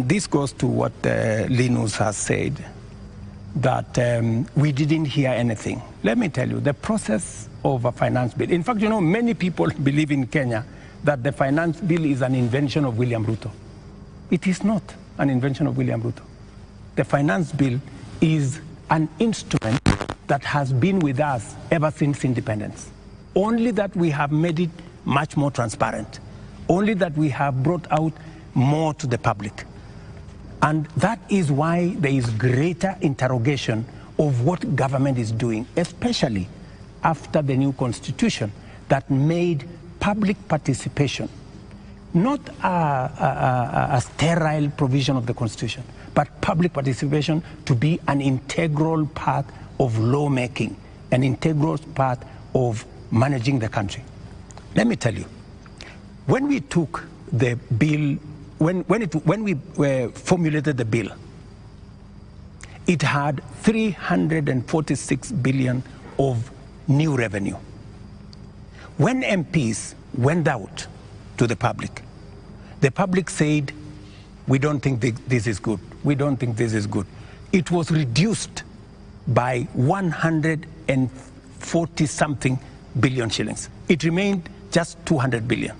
This goes to what Linus has said, that we didn't hear anything. Let me tell you, the process of a finance bill, in fact, you know, many people believe in Kenya that the finance bill is an invention of William Ruto. It is not an invention of William Ruto. The finance bill is an instrument that has been with us ever since independence. Only that we have made it much more transparent. Only that we have brought out more to the public. And that is why there is greater interrogation of what government is doing, especially after the new constitution that made public participation not a sterile provision of the constitution, but public participation to be an integral part of lawmaking, an integral part of managing the country. Let me tell you, when we took the bill, when we formulated the bill, it had 346 billion of new revenue. When MPs went out to the public said, we don't think this is good. We don't think this is good. It was reduced by 140-something billion shillings. It remained just 200 billion.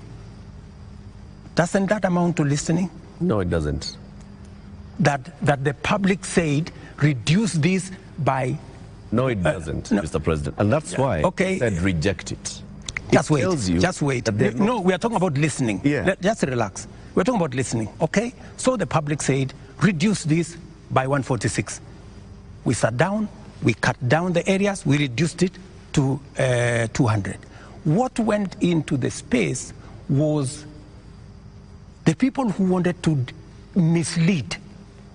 Doesn't that amount to listening? No, it doesn't. That the public said, reduce this by... No, it doesn't, no. Mr. President. And that's why I said reject it. Just wait, just wait. No, we are talking about listening. Yeah. Just relax. We're talking about listening, okay? So the public said, reduce this by 146. We sat down, we cut down the areas, we reduced it to 200. What went into the space was the people who wanted to mislead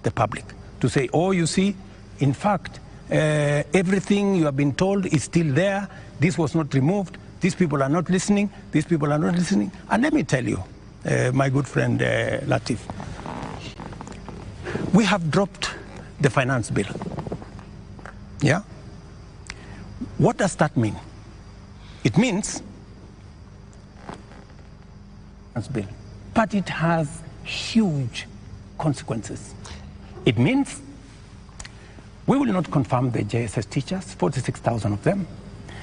the public, to say, oh, you see, in fact, everything you have been told is still there, this was not removed, these people are not listening, these people are not listening. And let me tell you, my good friend Latif, we have dropped the finance bill. Yeah? What does that mean? It means bill, but it has huge consequences. It means we will not confirm the JSS teachers, 46,000 of them.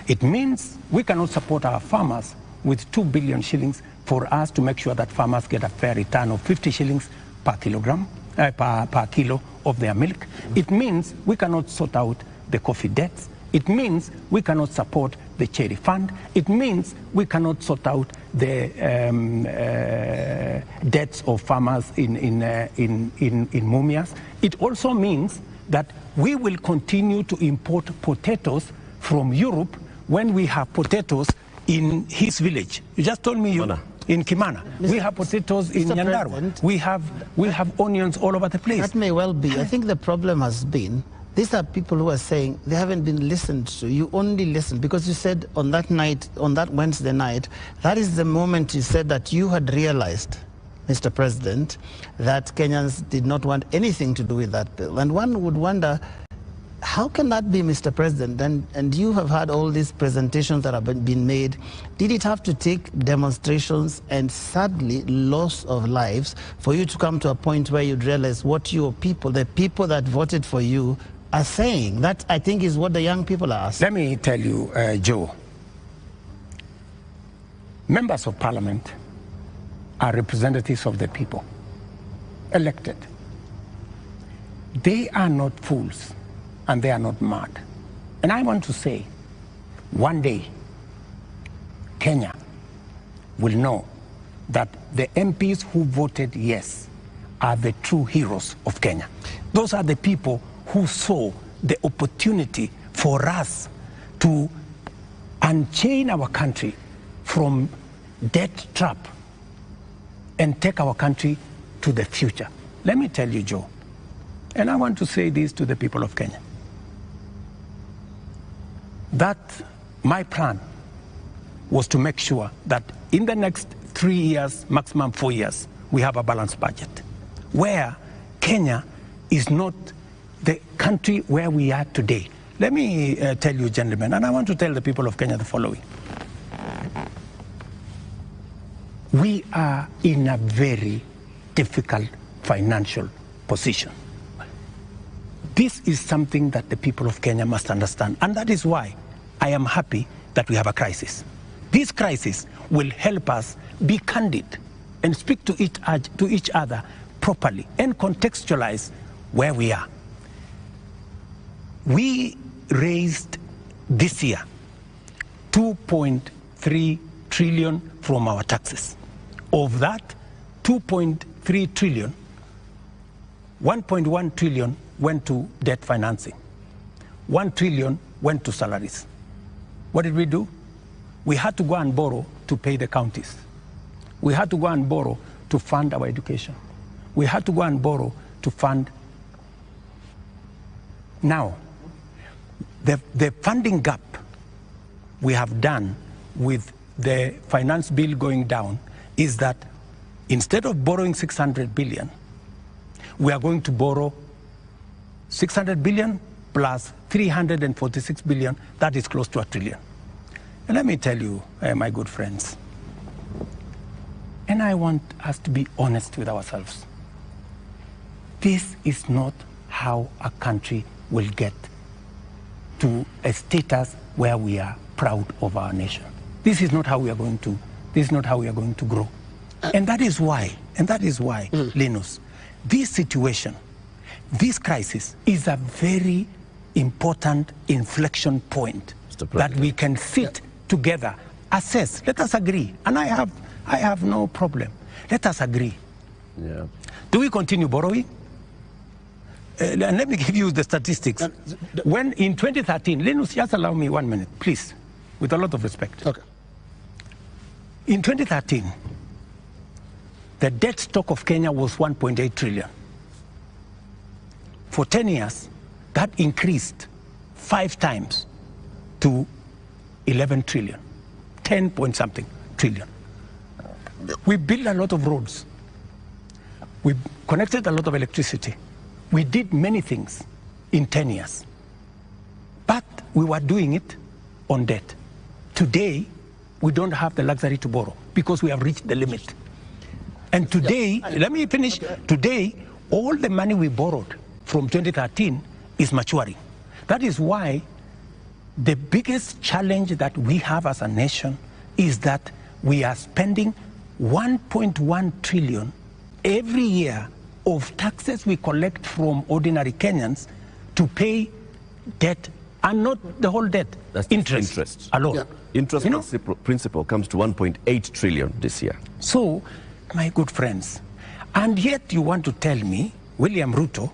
It means we cannot support our farmers with 2 billion shillings for us to make sure that farmers get a fair return of 50 shillings per kilogram, per kilo of their milk. It means we cannot sort out the coffee debts. It means we cannot support the cherry fund. It means we cannot sort out the debts of farmers in Mumias. It also means that we will continue to import potatoes from Europe when we have potatoes in his village. You just told me in Kimana. We have potatoes in Nyandarua. We have onions all over the place. That may well be. I think the problem has been, these are people who are saying they haven't been listened to. You only listen because you said on that night, on that Wednesday night, that is the moment you said that you had realized, Mr. President, that Kenyans did not want anything to do with that bill. And one would wonder, how can that be, Mr. President? And you have had all these presentations that have been made. Did it have to take demonstrations and sadly loss of lives for you to come to a point where you'd realize what your people, the people that voted for you, are saying? That, I think, is what the young people are asking. Let me tell you, Joe, members of parliament are representatives of the people, elected. They are not fools. And they are not mad. And I want to say, one day, Kenya will know that the MPs who voted yes are the true heroes of Kenya. Those are the people who saw the opportunity for us to unchain our country from debt trap and take our country to the future. Let me tell you, Joe, and I want to say this to the people of Kenya, that my plan was to make sure that in the next 3 years, maximum 4 years, we have a balanced budget, where Kenya is not the country where we are today. Let me tell you, gentlemen, and I want to tell the people of Kenya the following. We are in a very difficult financial position. This is something that the people of Kenya must understand, and that is why I am happy that we have a crisis. This crisis will help us be candid and speak to each other properly and contextualize where we are. We raised this year 2.3 trillion from our taxes. Of that 2.3 trillion, 1.1 trillion went to debt financing. 1 trillion went to salaries. What did we do? We had to go and borrow to pay the counties. We had to go and borrow to fund our education. We had to go and borrow to fund. Now, the funding gap we have done with the finance bill going down is that instead of borrowing 600 billion, we are going to borrow 600 billion plus 346 billion. That is close to $1 trillion. And let me tell you, my good friends, and I want us to be honest with ourselves. This is not how a country will get to a status where we are proud of our nation. This is not how we are going to. This is not how we are going to grow. And that is why. Linus, this situation, this crisis is a very important inflection point that we can sit together, assess. Let us agree, and I have no problem. Let us agree. Yeah. Do we continue borrowing? And let me give you the statistics. When in 2013, Linus, just allow me 1 minute, please, with a lot of respect. Okay. In 2013, the debt stock of Kenya was 1.8 trillion. For 10 years, that increased 5 times to 11 trillion, 10 point something trillion. We built a lot of roads. We connected a lot of electricity. We did many things in 10 years. But we were doing it on debt. Today, we don't have the luxury to borrow because we have reached the limit. And today, let me finish. Today, all the money we borrowed from 2013 is maturing. That is why the biggest challenge that we have as a nation is that we are spending 1.1 trillion every year of taxes we collect from ordinary Kenyans to pay debt, and not the whole debt. That's interest alone. Yeah. Interest principal comes to 1.8 trillion this year. So, my good friends, and yet you want to tell me, William Ruto,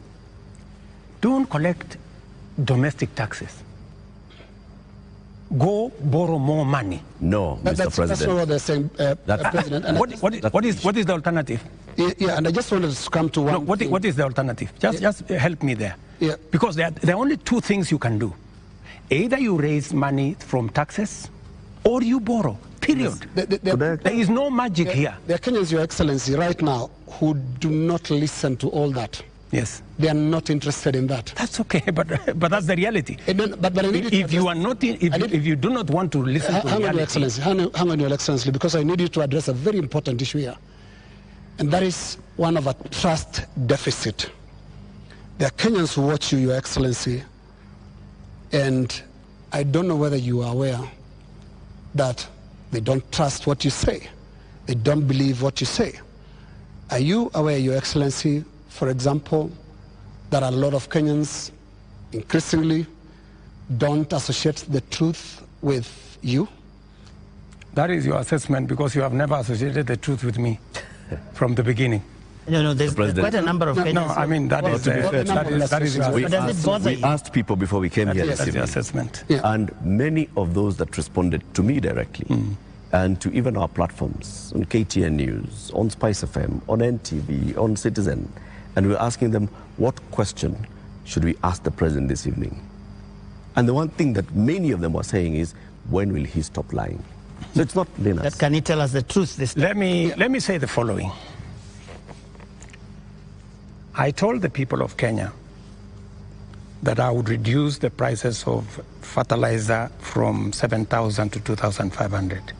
don't collect domestic taxes. Go borrow more money. No, Mr. President. That's not what they're saying, President. And what is the alternative? Yeah, and I just wanted to come to one. No, what is the alternative? Just help me there. Yeah. Because there are only two things you can do. Either you raise money from taxes or you borrow, period. There is no magic here. There are Kenyans, Your Excellency, right now who do not listen to all that. Yes. They are not interested in that. That's okay, but that's the reality. But if you do not want to listen to reality. Hang on, Your Excellency, because I need you to address a very important issue here. And that is one of a trust deficit. There are Kenyans who watch you, Your Excellency, and I don't know whether you are aware that they don't trust what you say. They don't believe what you say. Are you aware, Your Excellency, for example, that a lot of Kenyans increasingly don't associate the truth with you? That is your assessment, because you have never associated the truth with me from the beginning. No, there's quite a number of Kenyans. No, I mean, that is we asked people before we came here. That's the assessment. Yeah. And many of those that responded to me directly, and to even our platforms, on KTN News, on Spice FM, on NTV, on Citizen, and we were asking them, what question should we ask the president this evening? And the one thing that many of them were saying is, when will he stop lying? So it's not Linus. That can he tell us the truth this time? Let me say the following. I told the people of Kenya that I would reduce the prices of fertilizer from 7,000 to 2,500.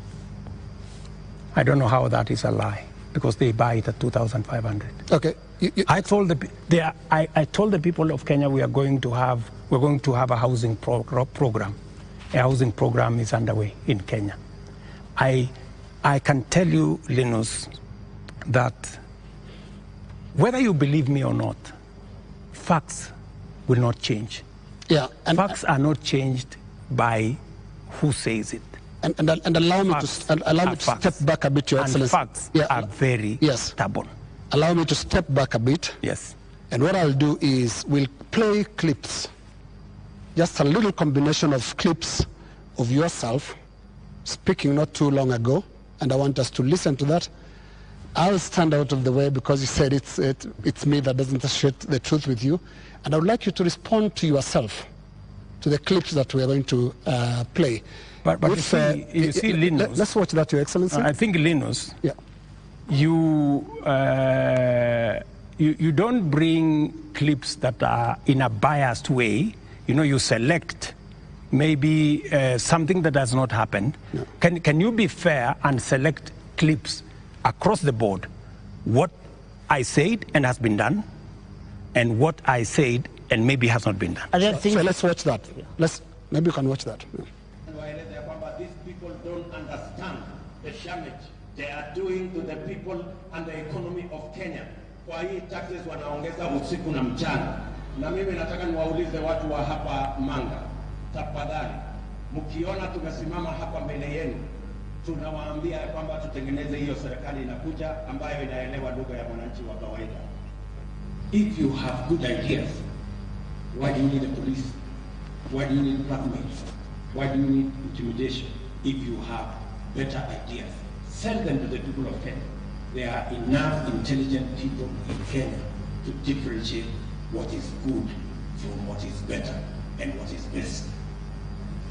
I don't know how that is a lie, because they buy it at 2,500. Okay. I told the people of Kenya we're going to have a housing program. A housing program is underway in Kenya. I can tell you, Linus, that whether you believe me or not, facts will not change. Yeah, and facts are not changed by who says it. And allow me to step back a bit, Your Excellency. And facts are very stubborn. Allow me to step back a bit. Yes. And what I'll do is we'll play clips, just a little combination of clips of yourself speaking not too long ago, and I want us to listen to that. I'll stand out of the way because you said it's me that doesn't share the truth with you, and I would like you to respond to yourself, to the clips that we are going to play. But you see, Linus. Let's watch that, Your Excellency. I think, Linus, yeah. You don't bring clips that are in a biased way. You know, you select maybe something that has not happened. No. Can you be fair and select clips across the board? What I said and has been done, and what I said and maybe has not been done. So let's watch that. Maybe you can watch that. Yeah. These people don't understand the damage they are doing to the people and the economy of Kenya. Kwa hii taxes wanaongeza usiku na mchana. Na mimi nataka niwaulize watu wa hapa Manga, tafadhali, mkiona tumesimama hapa mbele yenu, tunawaambia kwamba tutengeneze hiyo serikali inakuja ambayo inaelewa lugha ya mwananchi wa kawaida. If you have good ideas, why do you need a police? Why do you need blackmail? Why do you need intimidation? If you have better ideas, send them to the people of Kenya. There are enough intelligent people in Kenya to differentiate what is good from what is better and what is best.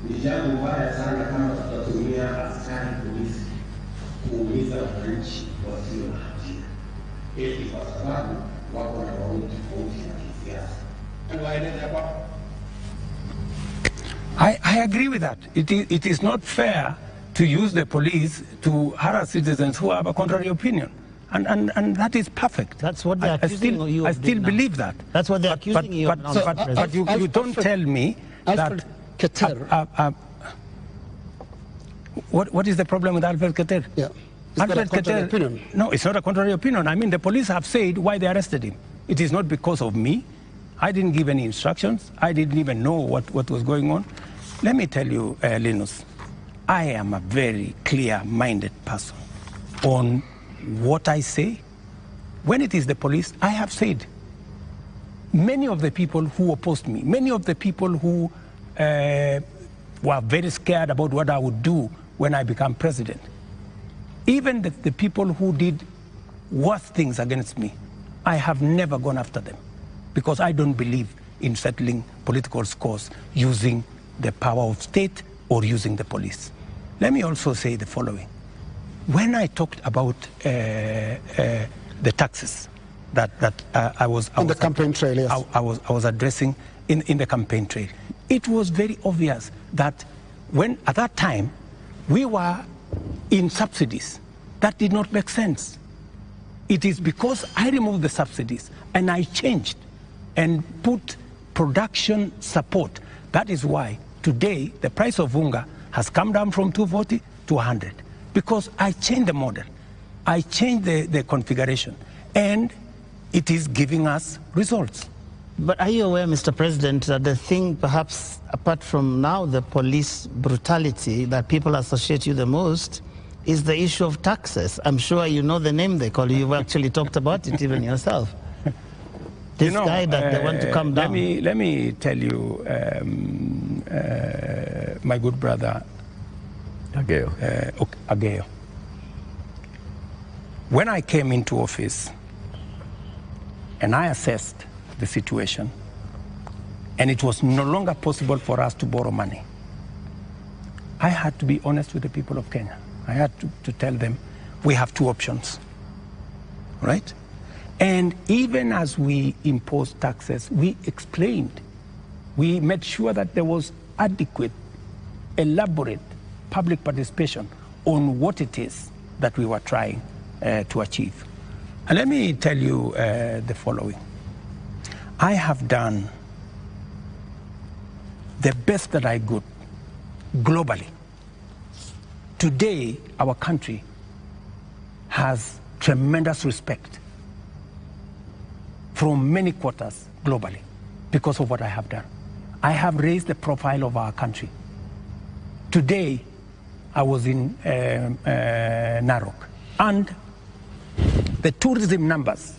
Ni jambo baya sana kama tutatumia askari polisi kuumiza wananchi wasio na hatia, eti kwa sababu wako na maoni tofauti ya kisiasa. I agree with that. It is not fair to use the police to harass citizens who have a contrary opinion. And that is perfect. That's what they're accusing you of. I still believe that. That's what they're accusing you of. But you don't tell me that... What is the problem with Alfred Keter? Yeah. Alfred Keter, no, it's not a contrary opinion. I mean, the police have said why they arrested him. It is not because of me. I didn't give any instructions. I didn't even know what was going on. Let me tell you, Linus, I am a very clear-minded person on what I say. When it is the police, I have said, many of the people who opposed me, many of the people who were very scared about what I would do when I become president, even the people who did worse things against me, I have never gone after them because I don't believe in settling political scores using the power of state or using the police. Let me also say the following. When I talked about the taxes that I was on the campaign trail, yes. I was addressing in the campaign trail, it was very obvious that when at that time we were in subsidies, that did not make sense. It is because I removed the subsidies and I changed and put production support. That is why today the price of unga has come down from 240 to 100, because I changed the model. I changed the configuration, and it is giving us results. But are you aware, Mr. President, that the thing, perhaps apart from now the police brutality that people associate you the most, is the issue of taxes? I'm sure you know the name they call you. You've actually talked about it even yourself. This guy that they want to come down. Let me tell you, my good brother, Ageo. When I came into office and I assessed the situation, and it was no longer possible for us to borrow money, I had to be honest with the people of Kenya. I had to tell them we have two options, right? And even as we imposed taxes, we explained, we made sure that there was adequate, elaborate public participation on what it is that we were trying to achieve. And let me tell you the following. I have done the best that I could globally. Today, our country has tremendous respect from many quarters globally because of what I have done. I have raised the profile of our country. Today, I was in Narok, and the tourism numbers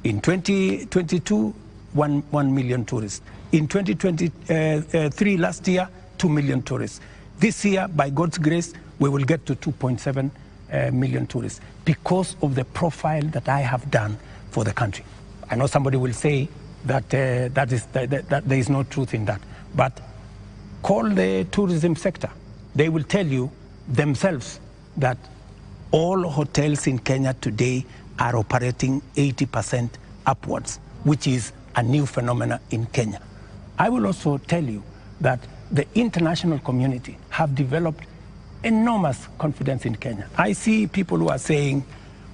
in 2022, 1 million tourists. In 2023, last year, 2 million tourists. This year, by God's grace, we will get to 2.7 million tourists because of the profile that I have done for the country. I know somebody will say that, that there is no truth in that, but call the tourism sector. They will tell you themselves that all hotels in Kenya today are operating 80% upwards, which is a new phenomenon in Kenya. I will also tell you that the international community have developed enormous confidence in Kenya. I see people who are saying,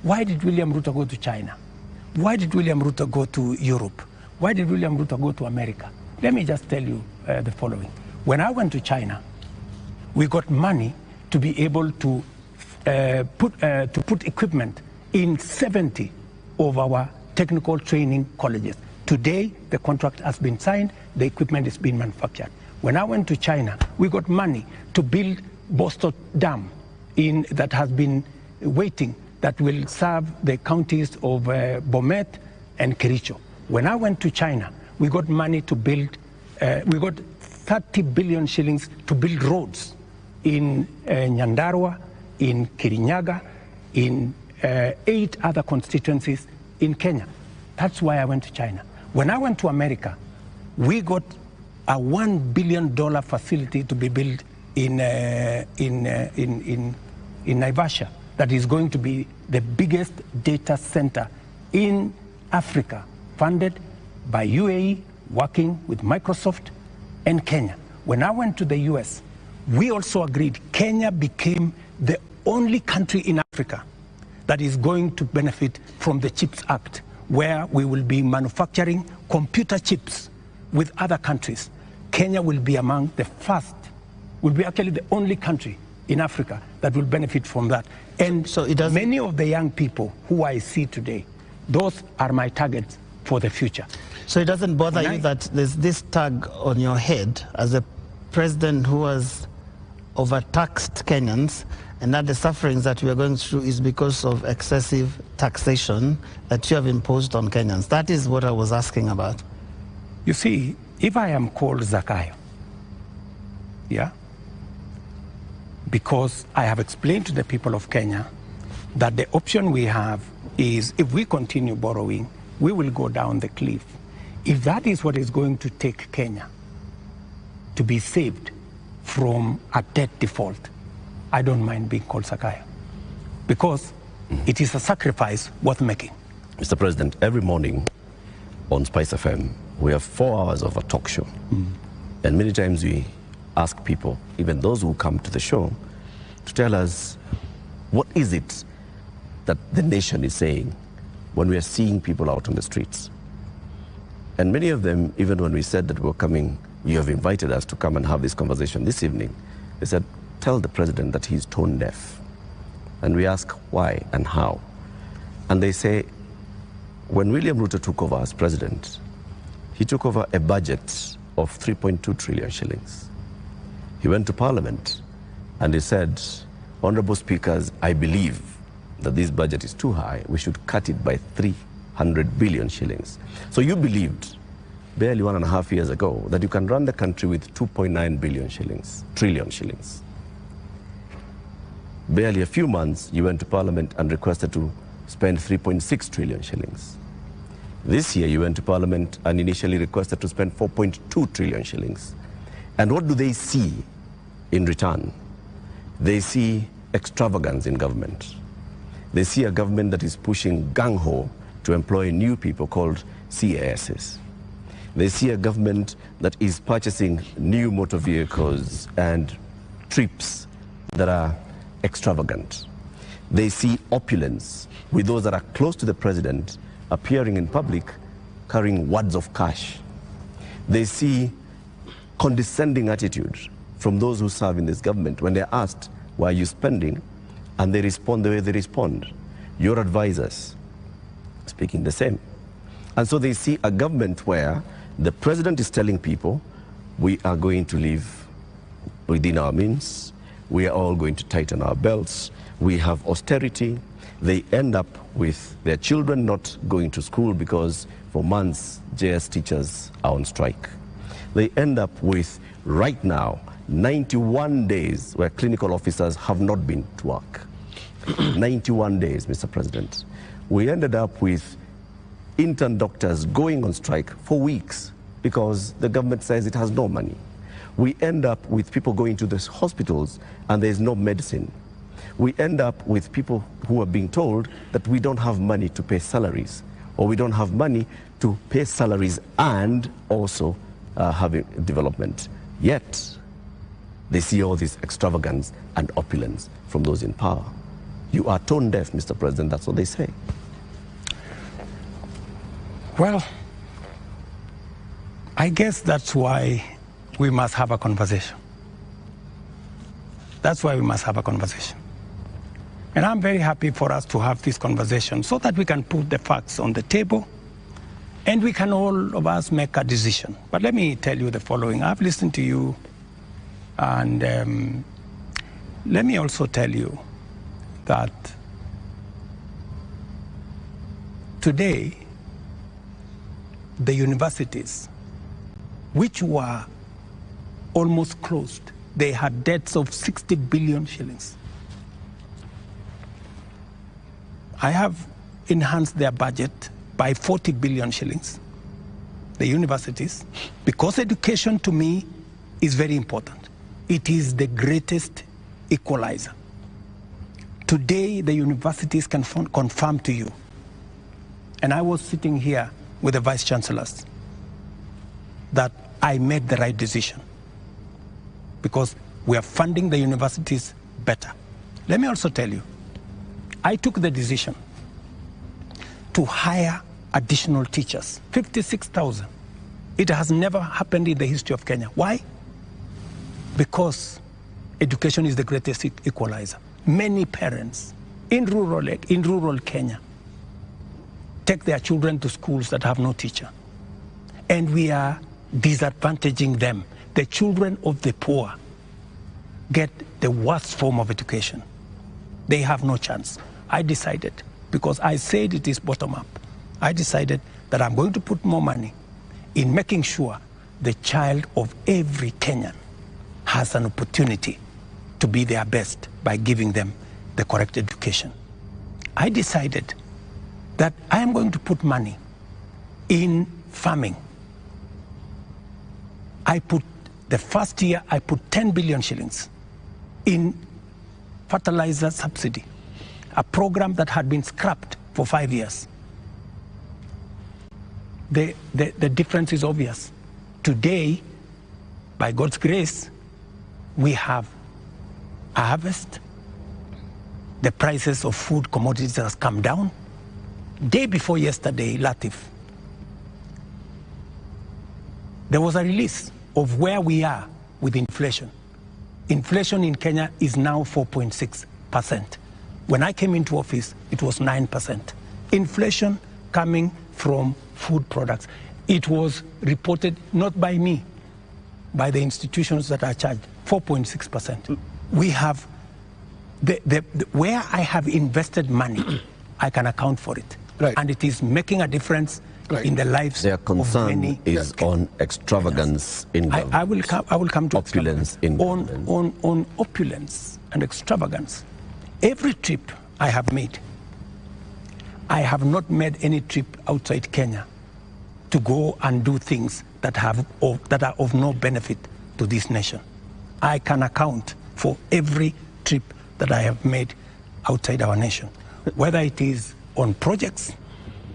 why did William Ruto go to China? Why did William Ruto go to Europe? Why did William Ruto go to America? Let me just tell you the following. When I went to China, we got money to be able to put equipment in 70 of our technical training colleges. Today, the contract has been signed, the equipment is being manufactured. When I went to China, we got money to build Bosto Dam that has been waiting, that will serve the counties of Bomet and Kericho. When I went to China, we got money to build, we got 30 billion shillings to build roads in Nyandarua, in Kirinyaga, in 8 other constituencies in Kenya. That's why I went to China. When I went to America, we got a $1 billion facility to be built in Naivasha that is going to be the biggest data center in Africa, funded by UAE, working with Microsoft and Kenya. When I went to the US, we also agreed Kenya became the only country in Africa that is going to benefit from the CHIPS Act, where we will be manufacturing computer chips with other countries. Kenya will be among the first, will be actually the only country in Africa that will benefit from that. And so many of the young people who I see today, those are my targets for the future. So it doesn't bother you that there's this tag on your head as a president who has overtaxed Kenyans, and that the sufferings that we are going through is because of excessive taxation that you have imposed on Kenyans? That is what I was asking about. You see, if I am called Zakayo, yeah, because I have explained to the people of Kenya that the option we have is, if we continue borrowing, we will go down the cliff. If that is what is going to take Kenya to be saved from a debt default, I don't mind being called Zakayo, because it is a sacrifice worth making. Mr. President, every morning on Spice FM, we have 4 hours of a talk show. And many times we ask people, even those who come to the show, to tell us what is it that the nation is saying when we are seeing people out on the streets. And many of them, even when we said that we were coming, you have invited us to come and have this conversation this evening, they said, tell the president that he's tone deaf. And we ask why and how. And they say, when William Ruto took over as president, he took over a budget of 3.2 trillion shillings. He went to Parliament and he said, Honorable Speakers, I believe that this budget is too high. We should cut it by 300 billion shillings. So you believed barely 1.5 years ago that you can run the country with 2.9 billion shillings, trillion shillings. Barely a few months, you went to Parliament and requested to spend 3.6 trillion shillings. This year, you went to Parliament and initially requested to spend 4.2 trillion shillings. And what do they see in return? They see extravagance in government. They see a government that is pushing gung-ho to employ new people called CASs. They see a government that is purchasing new motor vehicles and trips that are extravagant. They see opulence with those that are close to the president appearing in public carrying wads of cash. They see condescending attitude from those who serve in this government when they're asked, why are you spending? And they respond the way they respond. Your advisors speaking the same. And so they see a government where the president is telling people, we are going to live within our means, we are all going to tighten our belts, we have austerity. They end up with their children not going to school because for months JS teachers are on strike. They end up with, right now, 91 days where clinical officers have not been to work. 91 days, Mr. President. We ended up with intern doctors going on strike for weeks because the government says it has no money. We end up with people going to the hospitals and there's no medicine. We end up with people who are being told that we don't have money to pay salaries, or we don't have money to pay salaries and also having development. Yet, they see all this extravagance and opulence from those in power. You are tone deaf, Mr. President, that's what they say. Well, I guess that's why we must have a conversation. That's why we must have a conversation. And I'm very happy for us to have this conversation so that we can put the facts on the table and we can all of us make a decision. But let me tell you the following. I've listened to you, and let me also tell you that today, the universities, which were almost closed, they had debts of 60 billion shillings. I have enhanced their budget by 40 billion shillings, the universities, because education to me is very important. It is the greatest equalizer. Today, the universities can confirm to you, and I was sitting here with the vice chancellors, that I made the right decision because we are funding the universities better. Let me also tell you, I took the decision to hire additional teachers, 56,000. It has never happened in the history of Kenya. Why? Because education is the greatest equalizer. Many parents in rural Kenya take their children to schools that have no teacher. And we are disadvantaging them. The children of the poor get the worst form of education. They have no chance. I decided, because I said it is bottom up, I decided that I'm going to put more money in making sure the child of every Kenyan has an opportunity to be their best by giving them the correct education. I decided that I am going to put money in farming. The first year, I put 10 billion shillings in fertilizer subsidy, a program that had been scrapped for 5 years. The difference is obvious. Today, by God's grace, we have a harvest. The prices of food commodities has come down. Day before yesterday, Latif, there was a release of where we are with inflation. Inflation in Kenya is now 4.6%. When I came into office, it was 9%. Inflation coming from food products. It was reported not by me, by the institutions that are charged, 4.6%. We have, where I have invested money, I can account for it. Right. And it is making a difference in the lives Their of concern many. is on extravagance in government. I will come to opulence in government. On opulence and extravagance. Every trip I have made, I have not made any trip outside Kenya to go and do things that are of no benefit to this nation. I can account for every trip that I have made outside our nation, whether it is on projects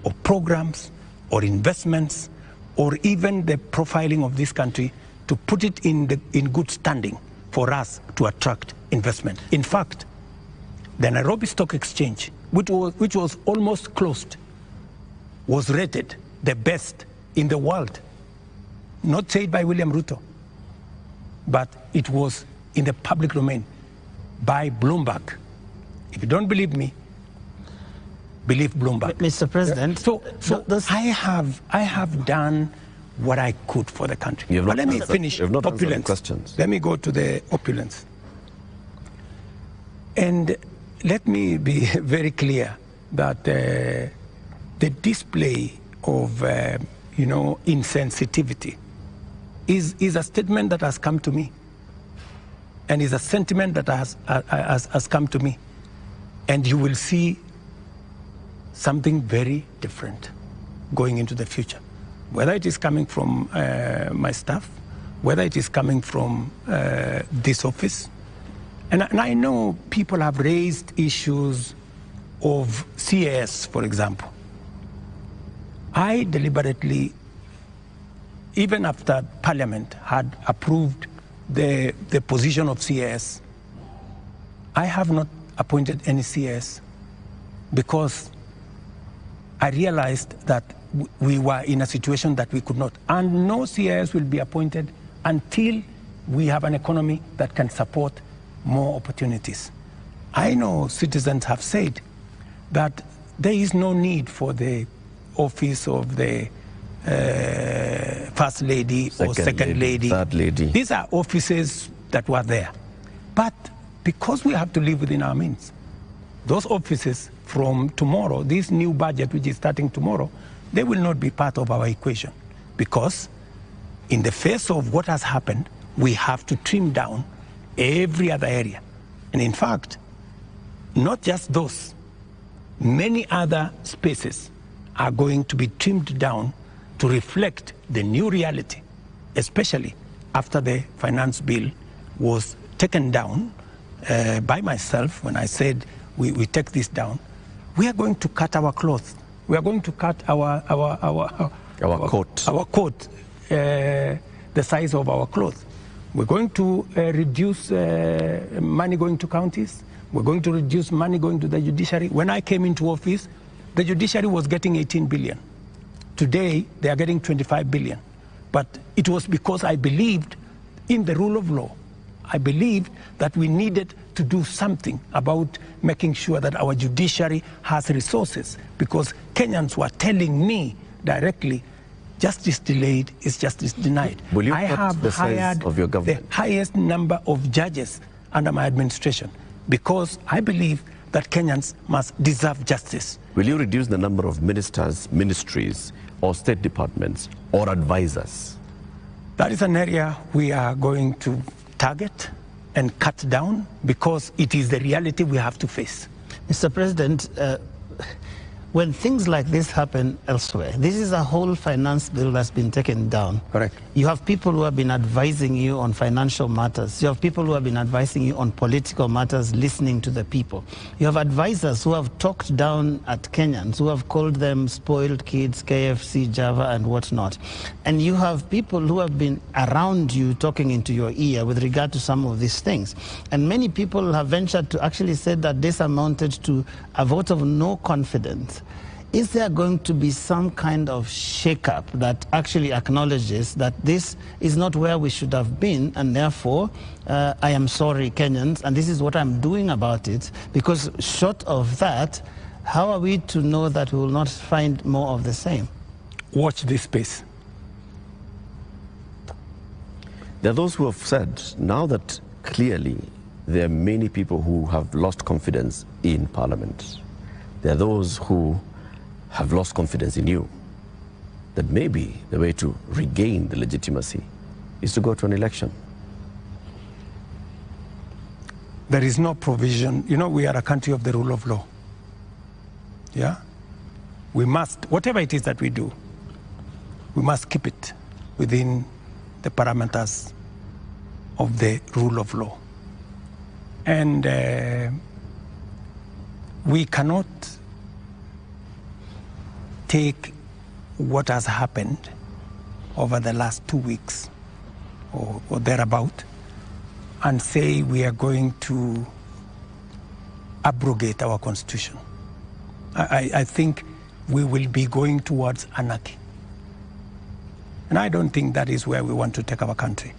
or programs or investments, or even the profiling of this country to put it in good standing for us to attract investment. In fact, The Nairobi Stock Exchange, which was almost closed, was rated the best in the world. Not said by William Ruto, but it was in the public domain by Bloomberg. If you don't believe me, believe Bloomberg. Mr. President, So I have done what I could for the country. But let me finish opulence. Questions. Let me go to the opulence. And let me be very clear that the display of insensitivity is a statement that has come to me, and is a sentiment that has come to me, and you will see something very different going into the future. Whether it is coming from my staff, whether it is coming from this office. And I know people have raised issues of CAS, for example. I deliberately, even after Parliament had approved the position of CAS, I have not appointed any CAS because I realized that we were in a situation that we could not. And no CAS will be appointed until we have an economy that can support more opportunities. I know citizens have said that there is no need for the office of the First Lady or Second Lady. Third Lady. These are offices that were there. But because we have to live within our means, those offices from tomorrow, this new budget which is starting tomorrow, they will not be part of our equation. Because in the face of what has happened, we have to trim down every other area. And in fact, not just those, many other spaces are going to be trimmed down to reflect the new reality, especially after the finance bill was taken down by myself when I said we take this down. We are going to cut our clothes. We are going to cut our coat. Our coat, the size of our clothes. We're going to reduce money going to counties. We're going to reduce money going to the judiciary. When I came into office, the judiciary was getting 18 billion. Today, they are getting 25 billion. But it was because I believed in the rule of law. I believed that we needed to do something about making sure that our judiciary has resources, because Kenyans were telling me directly, justice delayed is justice denied. Will you I have the size hired of your government? The highest number of judges under my administration because I believe that Kenyans must deserve justice. Will you reduce the number of ministers, ministries, or state departments, or advisors? That is an area we are going to target and cut down because it is the reality we have to face. Mr. President, when things like this happen elsewhere, this is a whole finance bill that's been taken down. Correct. You have people who have been advising you on financial matters. You have people who have been advising you on political matters, listening to the people. You have advisors who have talked down at Kenyans, who have called them spoiled kids, KFC, Java, and whatnot. And you have people who have been around you talking into your ear with regard to some of these things. And many people have ventured to actually say that this amounted to a vote of no confidence. Is there going to be some kind of shake-up that actually acknowledges that this is not where we should have been, and therefore, I am sorry, Kenyans, and this is what I'm doing about it? Because short of that, how are we to know that we will not find more of the same? Watch this space. There are those who have said, now that clearly there are many people who have lost confidence in Parliament, there are those who have lost confidence in you, that maybe the way to regain the legitimacy is to go to an election. There is no provision. You know, we are a country of the rule of law. Yeah? We must, whatever it is that we do, we must keep it within the parameters of the rule of law. And we cannot take what has happened over the last 2 weeks or thereabout and say we are going to abrogate our constitution. I think we will be going towards anarchy. And I don't think that is where we want to take our country.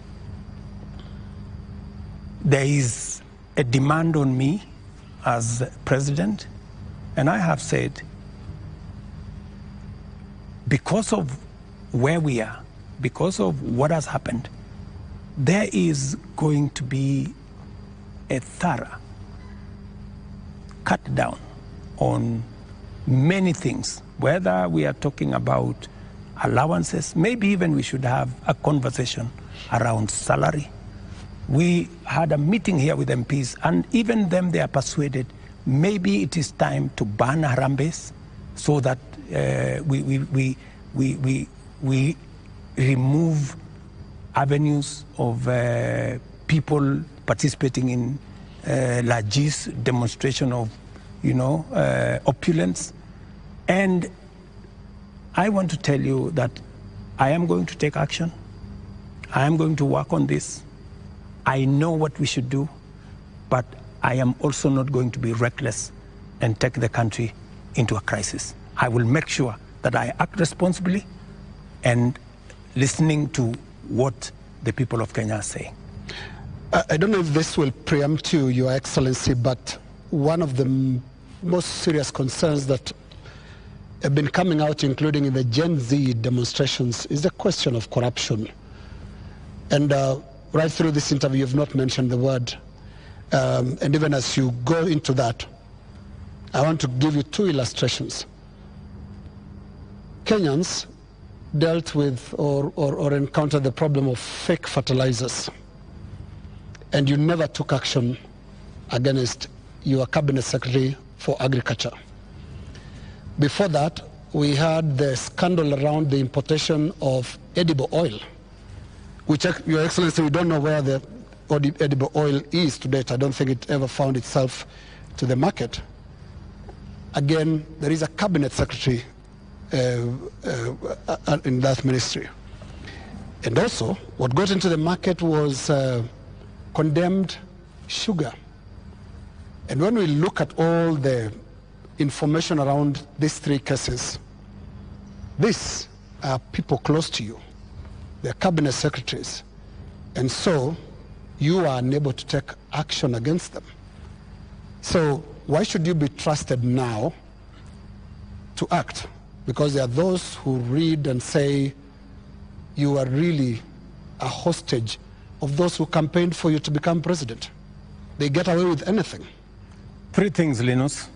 There is a demand on me as president, and I have said, because of where we are, because of what has happened, there is going to be a thorough cut down on many things, whether we are talking about allowances, maybe even we should have a conversation around salary. We had a meeting here with MPs, and even them, they are persuaded maybe it is time to ban Harambes so that we remove avenues of people participating in largesse demonstration of, opulence. And I want to tell you that I am going to take action. I am going to work on this. I know what we should do, but I am also not going to be reckless and take the country into a crisis. I will make sure that I act responsibly and listening to what the people of Kenya are saying. I don't know if this will preempt you, Your Excellency, but one of the most serious concerns that have been coming out, including in the Gen Z demonstrations, is the question of corruption. And right through this interview, you've not mentioned the word. And even as you go into that, I want to give you two illustrations. Kenyans dealt with or encountered the problem of fake fertilizers, and you never took action against your cabinet secretary for agriculture. Before that, we had the scandal around the importation of edible oil, which, Your Excellency, we don't know where the edible oil is to date. I don't think it ever found itself to the market. Again, there is a cabinet secretary in that ministry. And also, what got into the market was condemned sugar. And when we look at all the information around these three cases, these are people close to you. They're cabinet secretaries. And so you are unable to take action against them. So why should you be trusted now to act? Because there are those who read and say you are really a hostage of those who campaigned for you to become president. They get away with anything. Three things, Linus.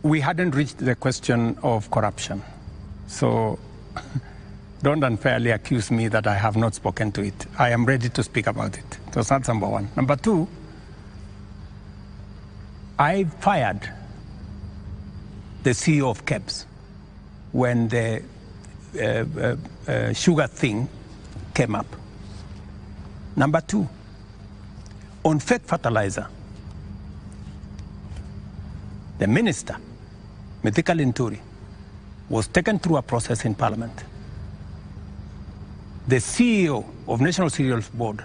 We hadn't reached the question of corruption. So don't unfairly accuse me that I have not spoken to it. I am ready to speak about it. So that's number one. Number two, I fired the CEO of KBC when the sugar thing came up. Number two, on fake fertilizer, the minister, Mithika Linturi, was taken through a process in Parliament. The CEO of National Cereals Board,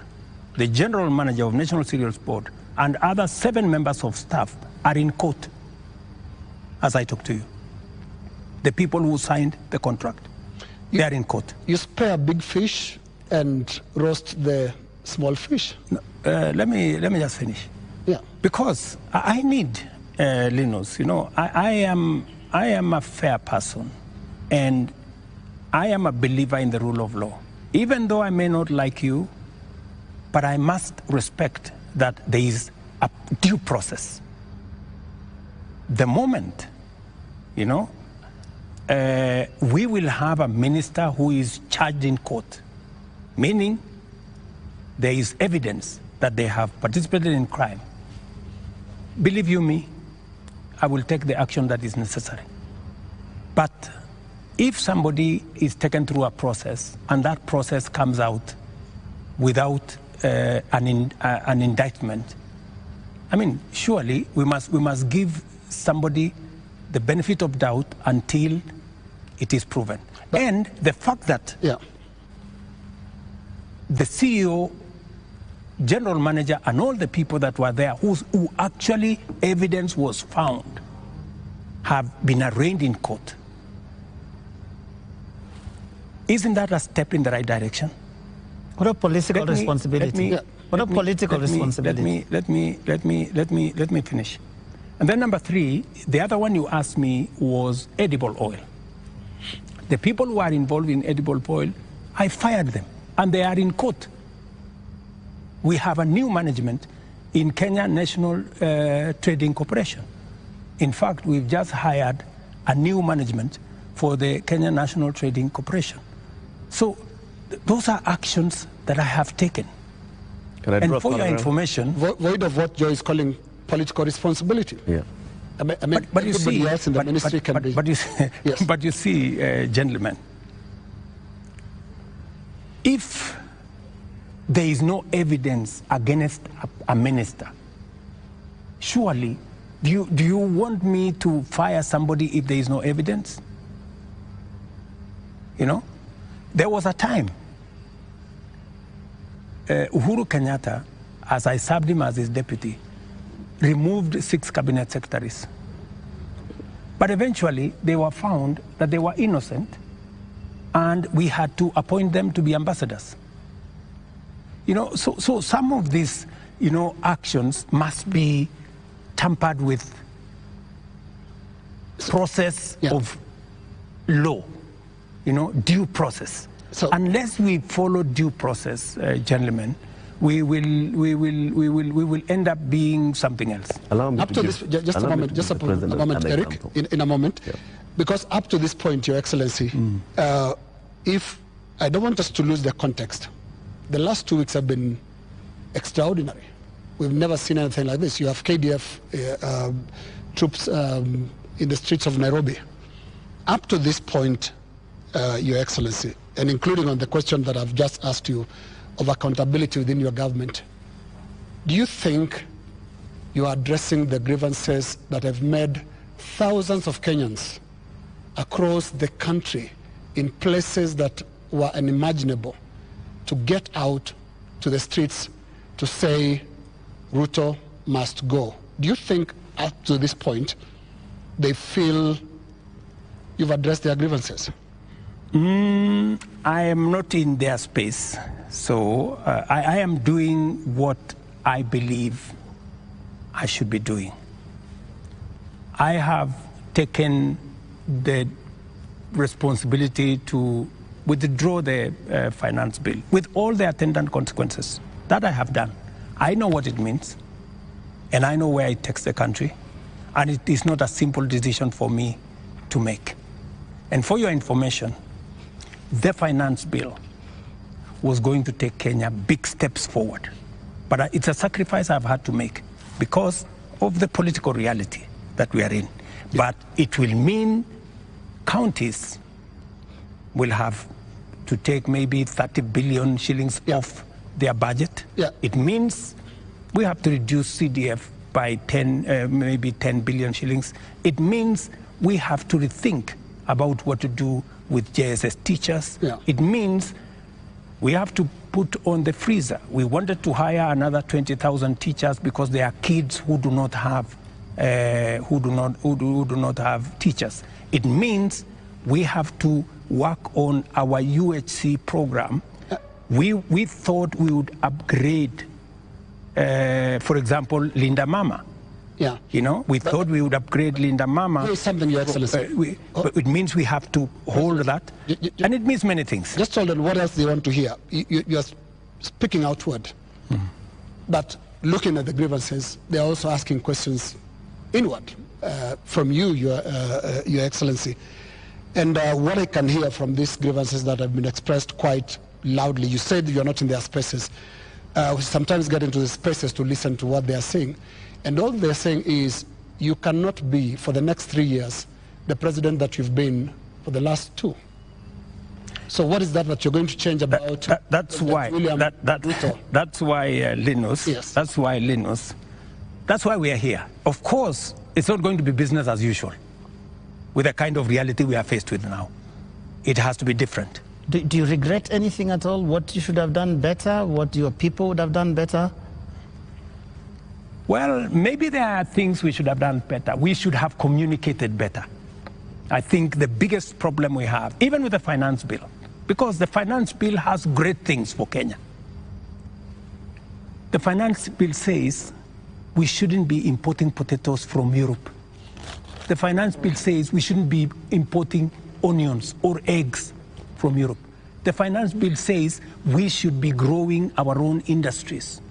the General Manager of National Cereals Board, and other 7 members of staff are in court as I talk to you. The people who signed the contract, they are in court. You spare big fish and roast the small fish. No, let me just finish. Yeah. Because I need, Linus, I am a fair person, and I am a believer in the rule of law. Even though I may not like you, but I must respect that there is a due process. The moment, we will have a minister who is charged in court, meaning there is evidence that they have participated in crime. Believe you me, I will take the action that is necessary. But if somebody is taken through a process and that process comes out without an indictment, I mean, surely we must give somebody the benefit of doubt until it is proven. And the fact that the CEO general manager and all the people that were there who actually evidence was found have been arraigned in court. Isn't that a step in the right direction? What a political responsibility. What a political responsibility. Let me finish. And then number 3, the other one you asked me was edible oil. The people who are involved in edible oil, I fired them, and they are in court. We have a new management in Kenya National Trading Corporation. In fact, we've just hired a new management for the Kenya National Trading Corporation. So those are actions that I have taken. And for your information... Void of what Joe is calling political responsibility. Yeah. But you see, else in the ministry can be... But you see, gentlemen, if there is no evidence against a minister, surely, do you want me to fire somebody if there is no evidence? You know, there was a time, Uhuru Kenyatta, as I served him as his deputy, removed 6 cabinet secretaries. But eventually, they were found that they were innocent, and we had to appoint them to be ambassadors. You know, so some of these, you know, actions must be tampered with process of law, you know, due process. So unless we follow due process, gentlemen, we will end up being something else. Up to this, just a moment, Eric, in a moment, because up to this point, Your Excellency, if I don't want us to lose the context, the last 2 weeks have been extraordinary. We've never seen anything like this. You have KDF troops in the streets of Nairobi. Up to this point, Your Excellency, and including on the question that I've just asked you of accountability within your government, do you think you are addressing the grievances that have made thousands of Kenyans across the country in places that were unimaginable to get out to the streets to say Ruto must go? Do you think up to this point they feel you've addressed their grievances? I am not in their space, so I am doing what I believe I should be doing. I have taken the responsibility to withdraw the finance bill with all the attendant consequences. That I have done. I know what it means, and I know where it takes the country, and it is not a simple decision for me to make. And for your information, the finance bill was going to take Kenya big steps forward. But it's a sacrifice I've had to make because of the political reality that we are in. But it will mean counties will have to take maybe 30 billion shillings off their budget. It means we have to reduce CDF by maybe 10 billion shillings. It means we have to rethink about what to do with JSS teachers. It means we have to put on the freezer. We wanted to hire another 20,000 teachers because there are kids who do not have teachers. It means we have to work on our UHC program. We thought we would upgrade, for example, Linda Mama. You know, we thought we would upgrade Linda Mama. There is something, Your Excellency. But it means we have to hold that, and it means many things. Just hold on, what else do you want to hear? You are speaking outward, but looking at the grievances, they are also asking questions inward from you, Your Excellency. And what I can hear from these grievances that have been expressed quite loudly, you said you are not in their spaces. We sometimes get into the spaces to listen to what they are saying. And all they're saying is, you cannot be, for the next 3 years, the president that you've been for the last 2. So what is that you're going to change about? That's why Linus, that's why we are here. Of course, it's not going to be business as usual with the kind of reality we are faced with now. It has to be different. Do you regret anything at all? What you should have done better? What your people would have done better? Well, maybe there are things we should have done better. We should have communicated better. I think the biggest problem we have, even with the finance bill, because the finance bill has great things for Kenya. The finance bill says we shouldn't be importing potatoes from Europe. The finance bill says we shouldn't be importing onions or eggs from Europe. The finance bill says we should be growing our own industries.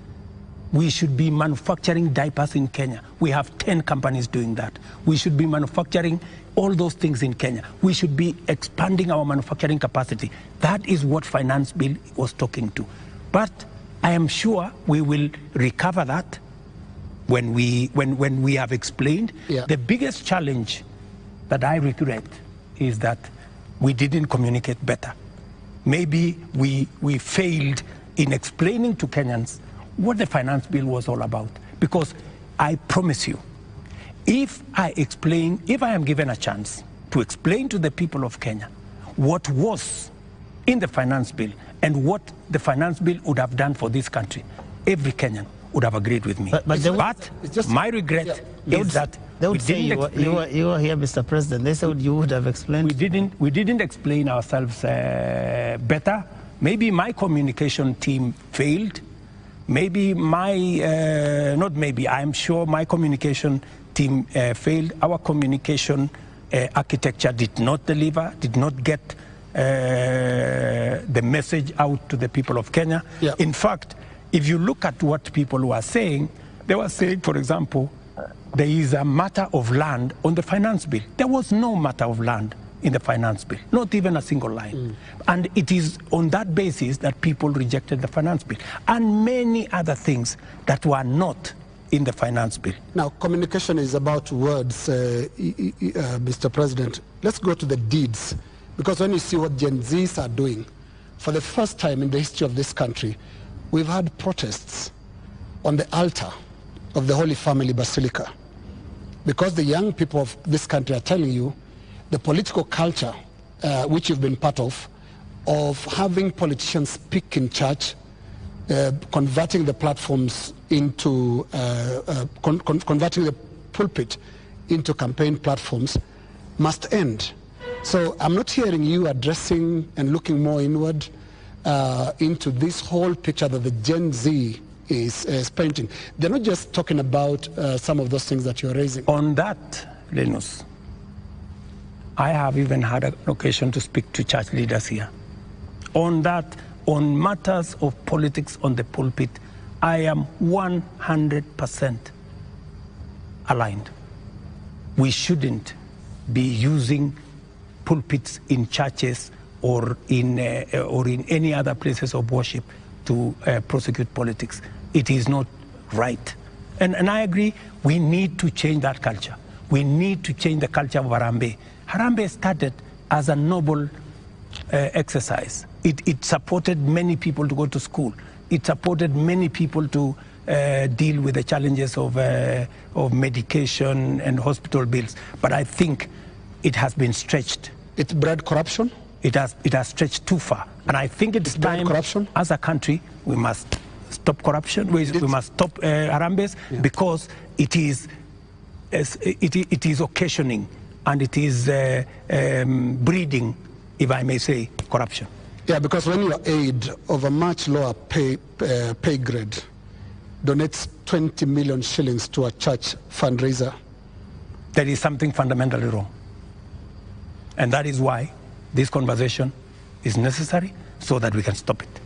We should be manufacturing diapers in Kenya. We have 10 companies doing that. We should be manufacturing all those things in Kenya. We should be expanding our manufacturing capacity. That is what finance bill was talking to. But I am sure we will recover that when we have explained. Yeah. The biggest challenge that I regret is that we didn't communicate better. Maybe we failed in explaining to Kenyans what the finance bill was all about. Because I promise you, if I am given a chance to explain to the people of Kenya what was in the finance bill and what the finance bill would have done for this country, every Kenyan would have agreed with me. But my regret is that they would say you were here, Mr. President. They said you would have explained. We didn't explain ourselves better. Maybe my communication team failed. Maybe I'm sure my communication team failed. Our communication architecture did not deliver, did not get the message out to the people of Kenya. Yeah. In fact, if you look at what people were saying, they were saying, for example, there is a matter of land on the finance bill. There was no matter of land in the finance bill, not even a single line. And it is on that basis that people rejected the finance bill and many other things that were not in the finance bill. Now, communication is about words, Mr. President. Let's go to the deeds, because when you see what Gen Zs are doing, for the first time in the history of this country, we've had protests on the altar of the Holy Family Basilica, because the young people of this country are telling you the political culture, which you've been part of having politicians speak in church, converting the platforms into, converting the pulpit into campaign platforms, must end. So I'm not hearing you addressing and looking more inward into this whole picture that the Gen Z is painting. They're not just talking about some of those things that you're raising. On that, Linus, I have even had an occasion to speak to church leaders here. On that, on matters of politics on the pulpit, I am 100% aligned. We shouldn't be using pulpits in churches or in any other places of worship to prosecute politics. It is not right. And I agree, we need to change that culture. We need to change the culture of Harambee. Harambee started as a noble exercise. It supported many people to go to school. It supported many people to deal with the challenges of medication and hospital bills. But I think it has been stretched. It bred corruption? It has stretched too far. And I think it's time, corruption? As a country, we must stop corruption. We must stop Harambees, because it is occasioning and it is breeding, if I may say, corruption. Yeah, because when your aid of a much lower pay grade donates 20 million shillings to a church fundraiser, there is something fundamentally wrong. And that is why this conversation is necessary, so that we can stop it.